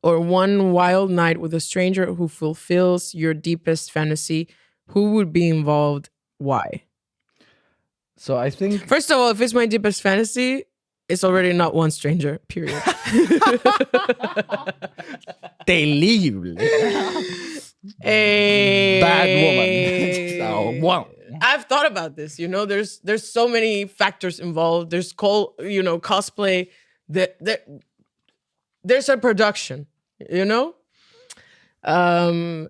or one wild night with a stranger who fulfills your deepest fantasy, who would be involved? Why? So I think, first of all, if it's my deepest fantasy, it's already not one stranger, period. terrible. A Bad woman. So, wow. I've thought about this. You know, there's so many factors involved. There's cosplay. There's a production. You know, I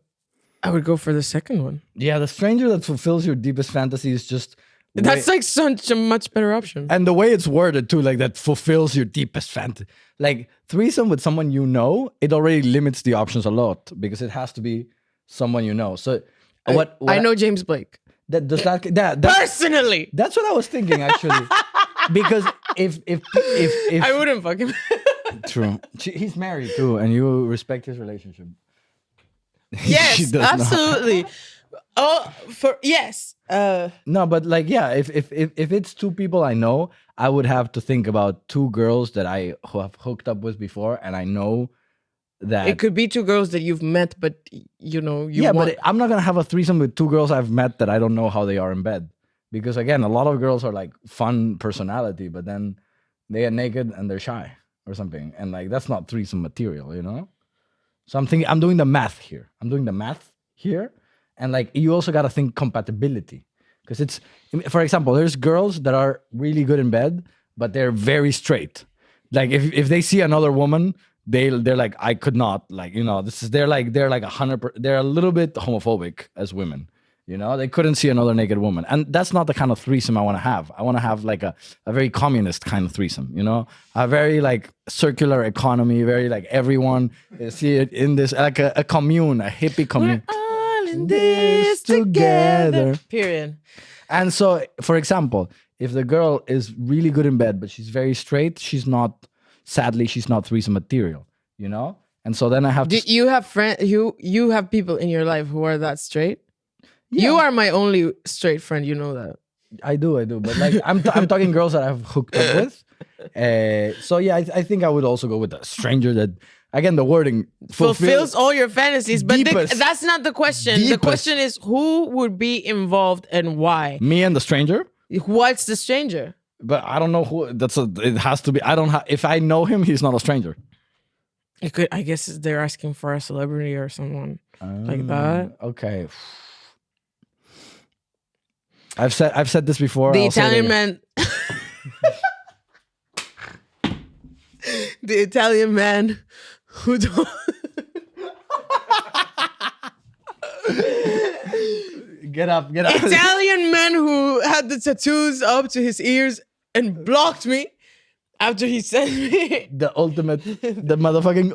would go for the second one. Yeah, the stranger that fulfills your deepest fantasy is just. That's like such a much better option. And the way it's worded too, like that fulfills your deepest fantasy. Like threesome with someone you know, it already limits the options a lot because it has to be someone you know. So what I know James Blake. That Personally, that's what I was thinking actually. Because if I wouldn't fuck him. True. He's married too, and you respect his relationship. Yes, absolutely. Yes. No, but like, yeah, if it's two people I know, I would have to think about two girls that I have hooked up with before, and I know that it could be two girls that you've met, but but I'm not gonna have a threesome with two girls I've met that I don't know how they are in bed, because again, a lot of girls are like fun personality, but then they get naked and they're shy or something, and like that's not threesome material, you know. So I'm doing the math here. And like, you also got to think compatibility, because it's, for example, there's girls that are really good in bed, but they're very straight. Like if they see another woman, they're like, I could not, like, you know, they're like 100%, they're a little bit homophobic as women, you know, they couldn't see another naked woman. And that's not the kind of threesome I want to have. I want to have like a very communist kind of threesome, you know, a very like circular economy, very like everyone see it in this, like a commune, a hippie commune. In this together. Period. And so, for example, if the girl is really good in bed, but she's very straight, sadly, she's not threesome material, you know? And so then I have to... You have you have people in your life who are that straight? Yeah. You are my only straight friend, you know that. I do. But like, I'm talking girls that I've hooked up with. So yeah, I think I would also go with a stranger that... Again, the wording fulfills all your fantasies, but that's not the question. Deepest. The question is who would be involved and why. Me and the stranger? What's the stranger? But I don't know who. It has to be. I don't. If I know him, he's not a stranger. It could. I guess they're asking for a celebrity or someone like that. Okay. I've said this before. The Italian man. The Italian man who don't... Get up. Italian man who had the tattoos up to his ears and blocked me after he sent me the motherfucking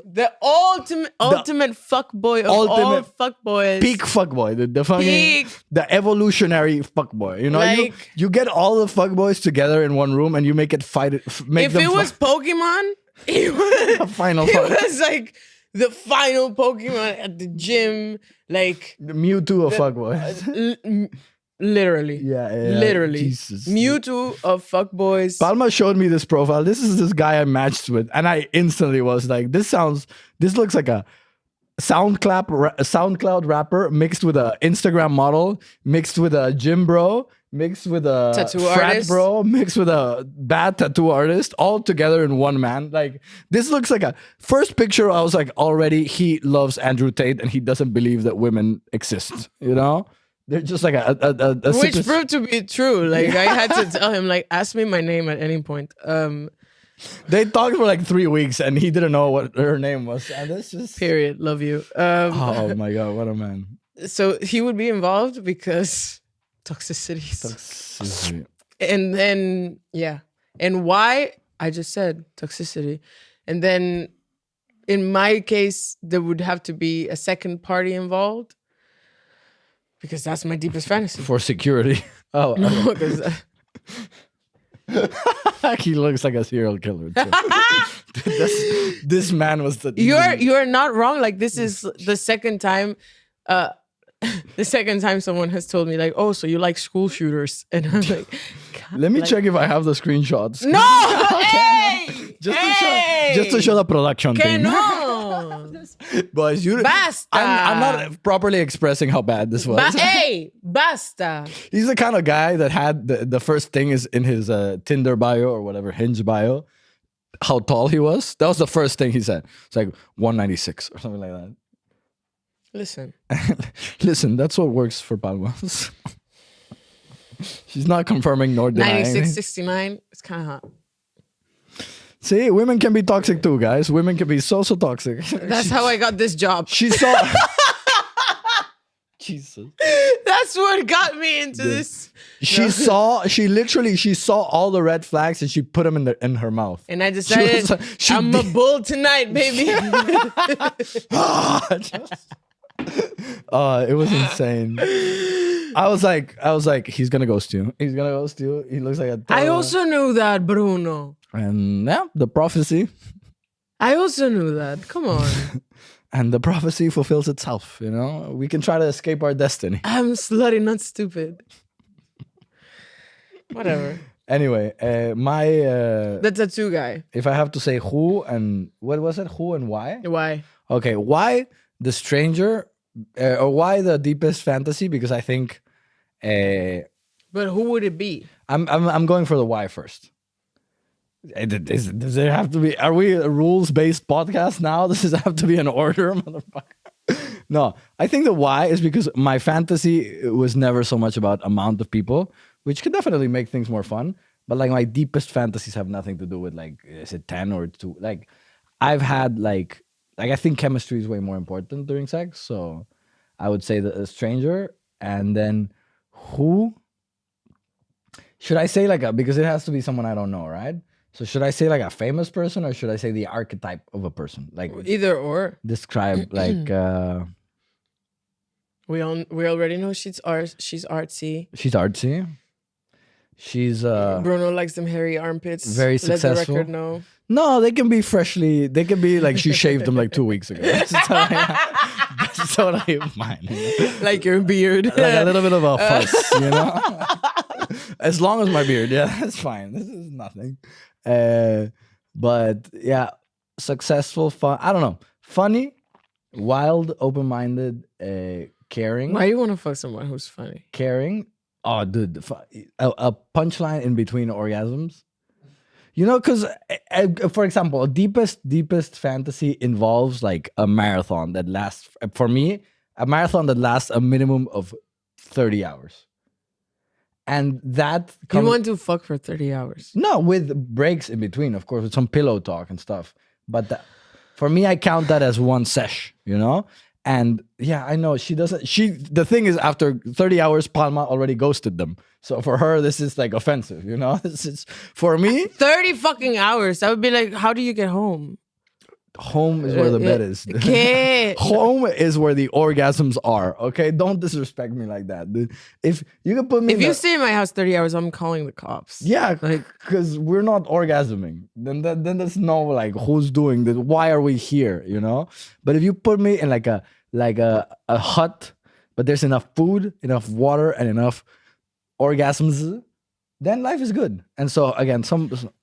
ultimate fuckboy of all fuckboys. Peak fuckboy. The fucking the evolutionary fuckboy. You know, like, you get all the fuckboys together in one room and you make it fight. If it was Pokemon, it was like the final Pokemon at the gym, like the Mewtwo of fuckboys. Literally. Yeah. Literally. Jesus. Mewtwo of fuckboys. Palma showed me this profile. This is this guy I matched with, and I instantly was like, this looks like a SoundCloud rapper mixed with a Instagram model, mixed with a gym bro, mixed with a tattoo frat artist, bro, mixed with a bad tattoo artist, all together in one man. Like, this looks like a first picture. I was like, already he loves Andrew Tate and he doesn't believe that women exist, you know? They're just like a which proved to be true. Like, I had to tell him, like, ask me my name at any point. They talked for like 3 weeks and he didn't know what her name was. And that's just... Period. Love you. Oh my God, what a man. So he would be involved because toxicity. And then, yeah. And why? I just said toxicity. And then in my case, there would have to be a second party involved because that's my deepest fantasy. For security. Oh, No, 'cause, he looks like a serial killer too. This man was the you're not wrong. Like, this is the second time someone has told me, like, oh, so you like school shooters. And I'm like, God, Let me like, check if I have the screenshots. No! Hey! Just to show the production Que team. no! Boys, Basta! I'm not properly expressing how bad this was. Hey! Basta! He's the kind of guy that had the first thing is in his Tinder bio or whatever, Hinge bio, how tall he was. That was the first thing he said. It's like 196 or something like that. Listen, that's what works for Palmas. She's not confirming nor denying. 96, 69. It's kind of hot. See, women can be toxic too, guys. Women can be so toxic. That's how I got this job. She saw. Jesus. That's what got me into this. She saw all the red flags and she put them in her mouth. And I decided I'm a bull tonight, baby. It was insane. I was like, he's gonna ghost you. He's gonna ghost you. He looks like a. I also knew that, Bruno. And yeah, the prophecy. I also knew that. Come on. And the prophecy fulfills itself. You know, we can try to escape our destiny. I'm slutty, not stupid. Whatever. Anyway, the tattoo guy. If I have to say who and what was it? Who and why? Why? Okay, why the stranger, or why the deepest fantasy? Because I think. But who would it be? I'm going for the why first. Does there have to be? Are we a rules-based podcast now? Does it have to be an order, motherfucker? No, I think the why is because my fantasy was never so much about amount of people, which could definitely make things more fun. But like my deepest fantasies have nothing to do with like, is it 10 or 2? Like I've had like I think chemistry is way more important during sex. So I would say a stranger, and then who should I say because it has to be someone I don't know, right? So should I say like a famous person or should I say the archetype of a person? Like either or. Describe like we already know she's artsy. She's artsy. She's Bruno likes them hairy armpits. Very successful. Let the record know. No, they can be like she shaved them like 2 weeks ago. That's what I mind. Like your beard. Like a little bit of a fuss, you know? As long as my beard, yeah, that's fine. This is nothing. But yeah, successful, fun. I don't know. Funny, wild, open-minded, caring. Why do you want to fuck someone who's funny? Caring. Oh, dude, a punchline in between orgasms. You know, because for example, a deepest fantasy involves like a marathon that lasts, for me, a marathon that lasts a minimum of 30 hours. And that you want to fuck for 30 hours? No, with breaks in between, of course, with some pillow talk and stuff. But for me, I count that as one sesh, you know? And yeah, I know she doesn't. The thing is, after 30 hours, Palma already ghosted them. So for her, this is like offensive, you know? This is for me. 30 fucking hours. I would be like, how do you get home? Home is where the bed is. Okay. Home is where the orgasms are. Okay, don't disrespect me like that, dude. If you can put me, if you stay in my house 30 hours, I'm calling the cops. Yeah, like because we're not orgasming. Then there's no like who's doing this. Why are we here? You know. But if you put me in like a hut, but there's enough food, enough water, and enough orgasms, then life is good. And so again,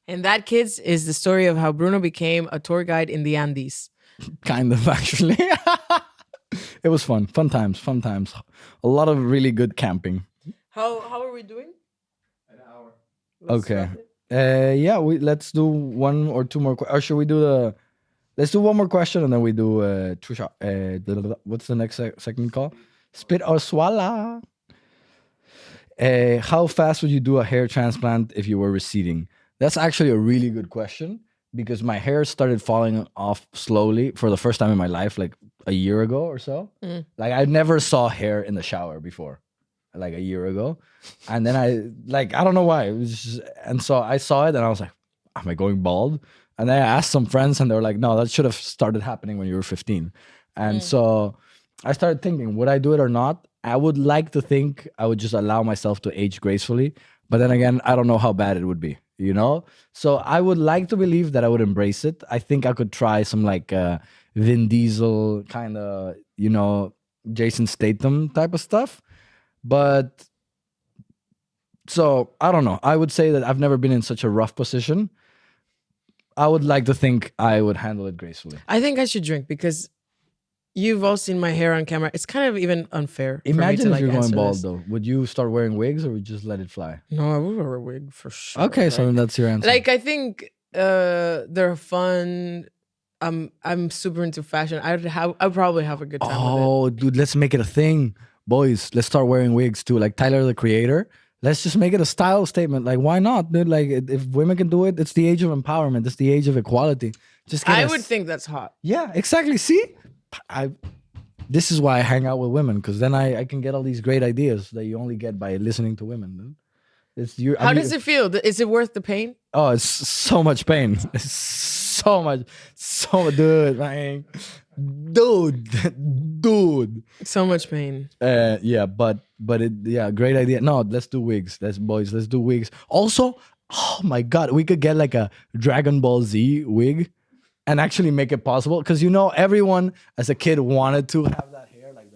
and that, kids, is the story of how Bruno became a tour guide in the Andes. Kind of, actually. It was fun times. A lot of really good camping. How are we doing? An hour. Okay. Yeah, let's do one or two more. Or should we do let's do one more question and then we do what's the next segment called? Spit or swallow. How fast would you do a hair transplant if you were receding? That's actually a really good question because my hair started falling off slowly for the first time in my life, like a year ago or so. Like I never saw hair in the shower before. like a year ago, and then I don't know why. It was just, and so I saw it and I was like, am I going bald? And then I asked some friends and they were like, no, that should have started happening when you were 15. And so I started thinking, would I do it or not? I would like to think I would just allow myself to age gracefully. But then again, I don't know how bad it would be, you know? So I would like to believe that I would embrace it. I think I could try some like Vin Diesel kind of, you know, Jason Statham type of stuff. But so I don't know. I would say that I've never been in such a rough position. I would like to think I would handle it gracefully. I think I should drink because you've all seen my hair on camera. It's kind of even unfair. Imagine for me to, if you're like, going answer bald this. though. Would you start wearing wigs or would you just let it fly? No, I would wear a wig for sure. Okay, so then that's your answer. Like I think they're fun. I'm super into fashion. I'd probably have a good time with oh, dude, let's make it a thing. Boys, let's start wearing wigs too. Like Tyler, the Creator. Let's just make it a style statement. Like, why not, dude? Like, if women can do it, it's the age of empowerment. It's the age of equality. Just it. get I us- would think that's hot. Yeah, exactly. See, this is why I hang out with women because then I can get all these great ideas that you only get by listening to women. Dude. It's you. How does it feel? Is it worth the pain? Oh, it's so much pain. It's so much, dude, man, dude. So much pain. Yeah, but great idea. No, let's do wigs. Let's do wigs. Also, oh my god, we could get like a Dragon Ball Z wig and actually make it possible because you know everyone as a kid wanted to have that hair like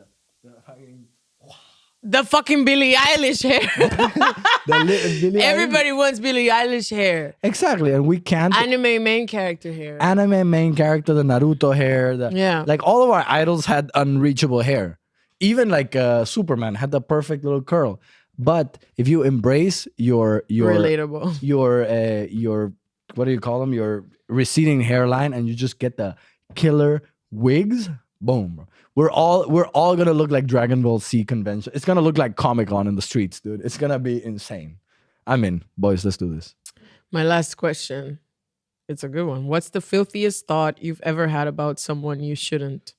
The fucking Billie Eilish hair. Billie Everybody wants Billie Eilish hair. exactly, and we can't. Anime main character hair. Anime main character, the Naruto hair. Yeah. Like all of our idols had unreachable hair. Even like Superman had the perfect little curl. But if you embrace your Relatable. your what do you call them? Your receding hairline, and you just get the killer wigs. Boom, bro. We're all gonna look like Dragon Ball Z convention. It's gonna look like Comic-Con in the streets, dude. It's gonna be insane. I'm in, boys. Let's do this. My last question. It's a good one. What's the filthiest thought you've ever had about someone you shouldn't?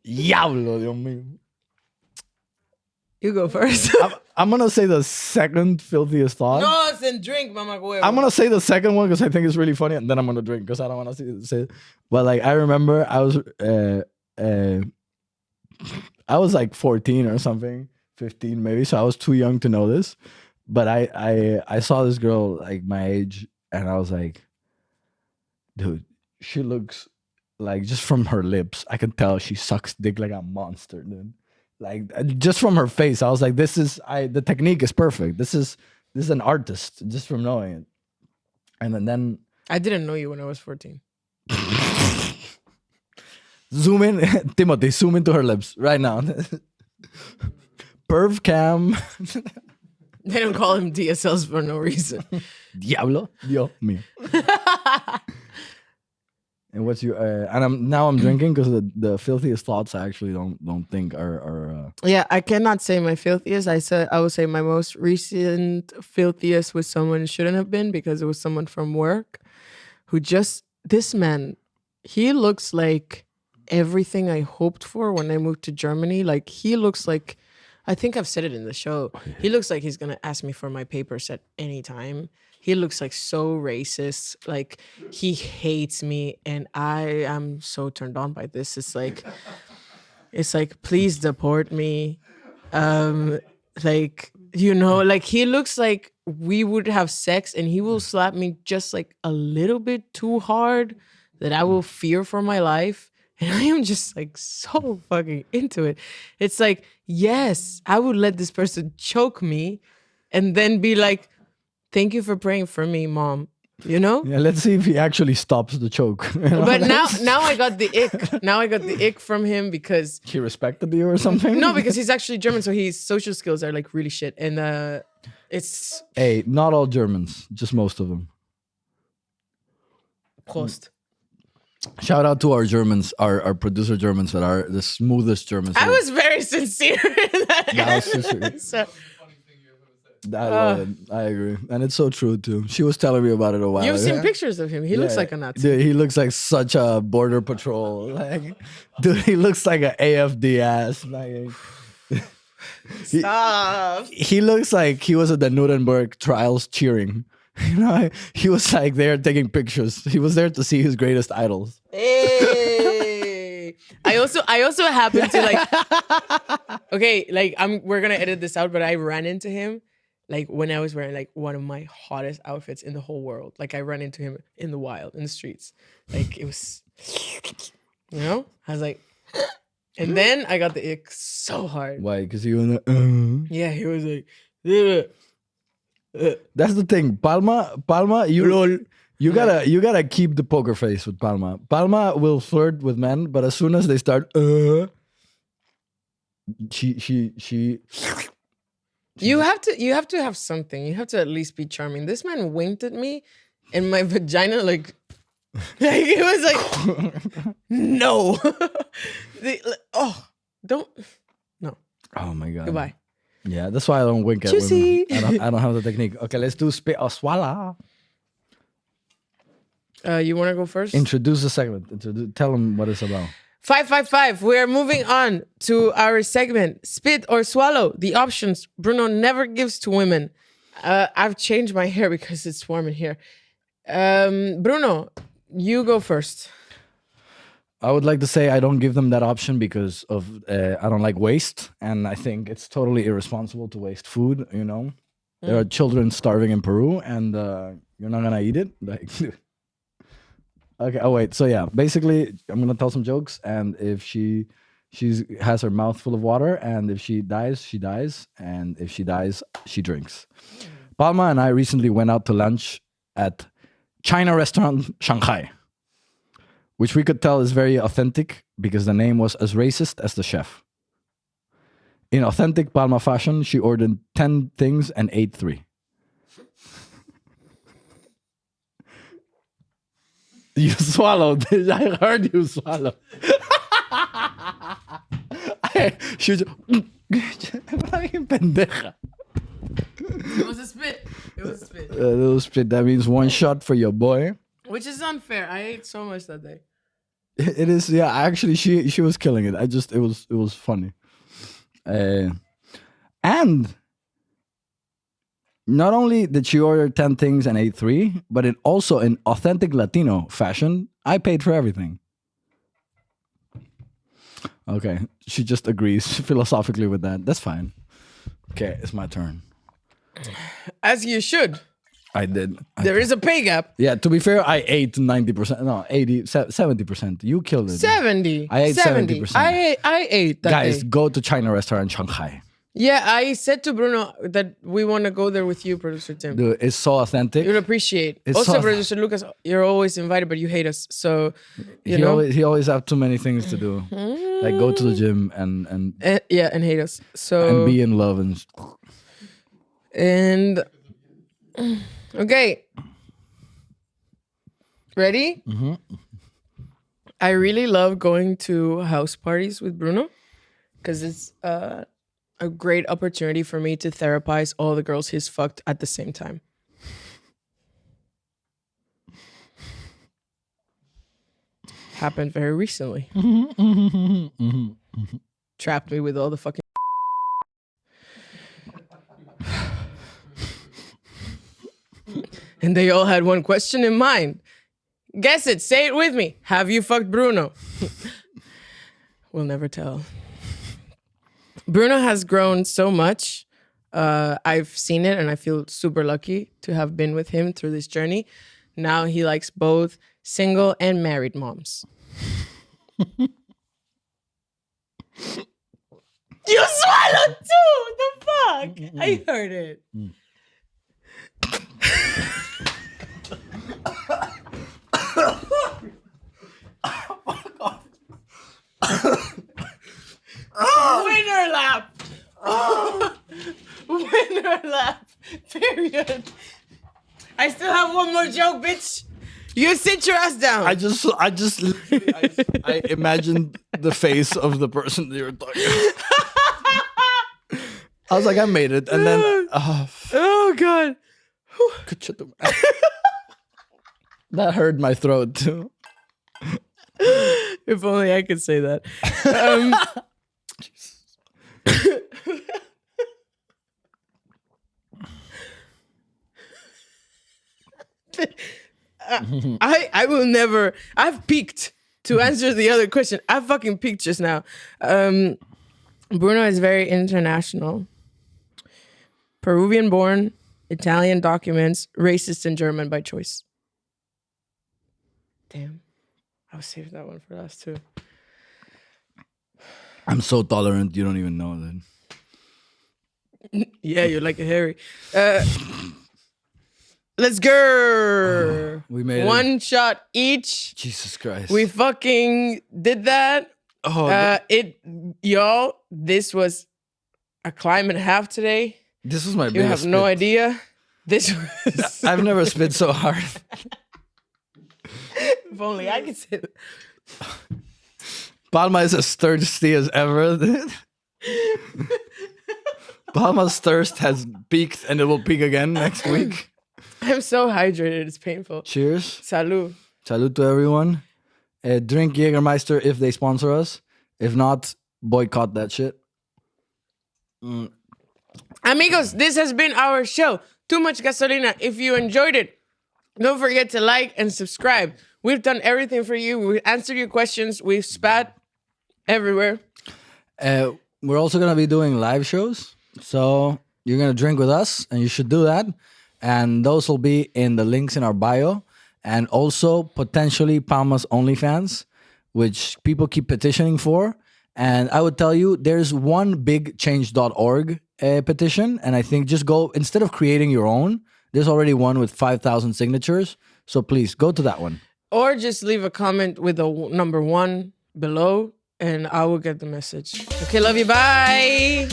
Diablo, Dios mío. You go first. I'm gonna say the second filthiest thought. No, it's in drink, mama. I'm gonna say the second one because I think it's really funny, and then I'm gonna drink because I don't want to say it. But like, I remember I was like 14 or something, 15 maybe, so I was too young to know this. But I saw this girl like my age, and I was like, dude, she looks like, just from her lips, I could tell she sucks dick like a monster, dude. Like just from her face, I was like, the technique is perfect. This is an artist just from knowing it. And then I didn't know you when I was 14. zoom in, Timothy, zoom into her lips right now. Perv cam. They don't call him DSLs for no reason. Diablo, Dios mío. And what's your and I'm drinking because the filthiest thoughts I actually don't think are Yeah, I cannot say my filthiest. I would say my most recent filthiest was someone it shouldn't have been because it was someone from work who this man, he looks like everything I hoped for when I moved to Germany. Like he looks like, I think I've said it in the show. He looks like he's gonna ask me for my papers at any time. He looks like so racist. Like he hates me, and I am so turned on by this. It's like, please deport me. Like, you know, like he looks like we would have sex, and he will slap me just like a little bit too hard that I will fear for my life. And I am just like so fucking into it. It's like, yes, I would let this person choke me and then be like, thank you for praying for me, mom. You know? Yeah, let's see if he actually stops the choke. You know? But now I got the ick. Now I got the ick from him because he respected you or something? no, because he's actually German, so his social skills are like really shit. And it's Hey, not all Germans, just most of them. Prost. Shout out to our Germans, our producer Germans that are the smoothest Germans. I was very sincere in that. That was sincere. So, I love it. I agree. And it's so true, too. She was telling me about it a while You've ago. seen pictures of him. He looks like a Nazi. Dude, he looks like such a border patrol. Like, dude, he looks like an AFD ass. Like, Stop. he looks like he was at the Nuremberg trials cheering. You know, he was like there taking pictures. He was there to see his greatest idols. Hey. I also happen to like. Okay, like we're gonna edit this out, but I ran into him like when I was wearing like one of my hottest outfits in the whole world. Like I ran into him in the wild, in the streets. Like it was, you know. I was like, and then I got the ick so hard. Why? Because he was like, Yeah, he was like. Ugh. That's the thing. Palma, you gotta keep the poker face with Palma. Palma will flirt with men, but as soon as they start, she. You have to have something. You have to at least be charming. This man winked at me, and my vagina like it was like no. Don't no. Oh my god. Goodbye. Yeah, that's why I don't wink at Juicy. women. I don't have the technique. Okay, let's do spit or swallow. You want to go first? Introduce the segment. Tell them what it's about. 555. We are moving on to our segment, Spit or Swallow. The options Bruno never gives to women. I've changed my hair because it's warm in here. Bruno, you go first. I would like to say I don't give them that option because of I don't like waste, and I think it's totally irresponsible to waste food. You know, there are children starving in Peru, and you're not gonna eat it. Like, okay. Oh wait. So yeah, basically, I'm gonna tell some jokes, and if she has her mouth full of water, and if she dies, she dies, and if she dies, she drinks. Palma and I recently went out to lunch at China restaurant Shanghai, which we could tell is very authentic because the name was as racist as the chef. In authentic Palma fashion, she ordered 10 things and ate 3. You swallowed. I heard you swallow. She was fucking pendeja. It was a spit. It was a spit. Little spit. That means one shot for your boy. Which is unfair. I ate so much that day. It is, yeah. Actually, she was killing it. It was funny, and not only did she order 10 things and ate 3, but also in authentic Latino fashion, I paid for everything. Okay, she just agrees philosophically with that. That's fine. Okay, it's my turn. As you should. I did. There is a pay gap. Yeah, to be fair, I ate 90%. No, 80, 70%. You killed it. 70. I ate 70%. I ate that Guys, day. go to China restaurant Shanghai. Yeah, I said to Bruno that we want to go there with you, producer Tim. Dude, it's so authentic. You'd appreciate. It's Also, so- producer Lucas, you're always invited, but you hate us. So, you know. He always have too many things to do. Like go to the gym and Yeah, and hate us. So be in love and okay. Ready? Mm-hmm. I really love going to house parties with Bruno because it's a great opportunity for me to therapize all the girls he's fucked at the same time. Happened very recently. Trapped me with all the fucking and they all had one question in mind. Guess it. Say it with me. Have you fucked Bruno? We'll never tell. Bruno has grown so much. I've seen it and I feel super lucky to have been with him through this journey. Now he likes both single and married moms. You swallowed too! The fuck? I heard it. Winner lap! Winner lap! Period. I still have one more joke, bitch. You sit your ass down. I imagined the face of the person that you were talking about. I was like, I made it, and then Oh God. That hurt my throat too. If only I could say that. I will never. I've peaked to answer the other question. I fucking peaked just now. Bruno is very international. Peruvian born, Italian documents, racist and German by choice. Damn. I'll save that one for last too. I'm so tolerant, you don't even know that. Yeah, you're like a Harry. Let's go. We made one shot each. Jesus Christ. We fucking did that. Oh, Y'all, this was a climb and a half today. this was my You biggest have no spit. idea. This was I've never spit so hard. if only I could say that. Palma is as thirsty as ever. Palma's thirst has peaked and it will peak again next week. I'm so hydrated, it's painful. Cheers. Salud. Salud to everyone. Drink Jägermeister if they sponsor us. If not, boycott that shit. Amigos, this has been our show. Too Much Gasolina. If you enjoyed it, don't forget to like and subscribe. We've done everything for you. We answered your questions. We've spat everywhere. We're also going to be doing live shows. So you're going to drink with us and you should do that. And those will be in the links in our bio. And also potentially Palma's OnlyFans, which people keep petitioning for. And I would tell you, there's one bigchange.org petition. And I think just go, instead of creating your own, there's already one with 5,000 signatures. So please go to that one. Or just leave a comment with the number 1 below and I will get the message. Okay, love you. Bye.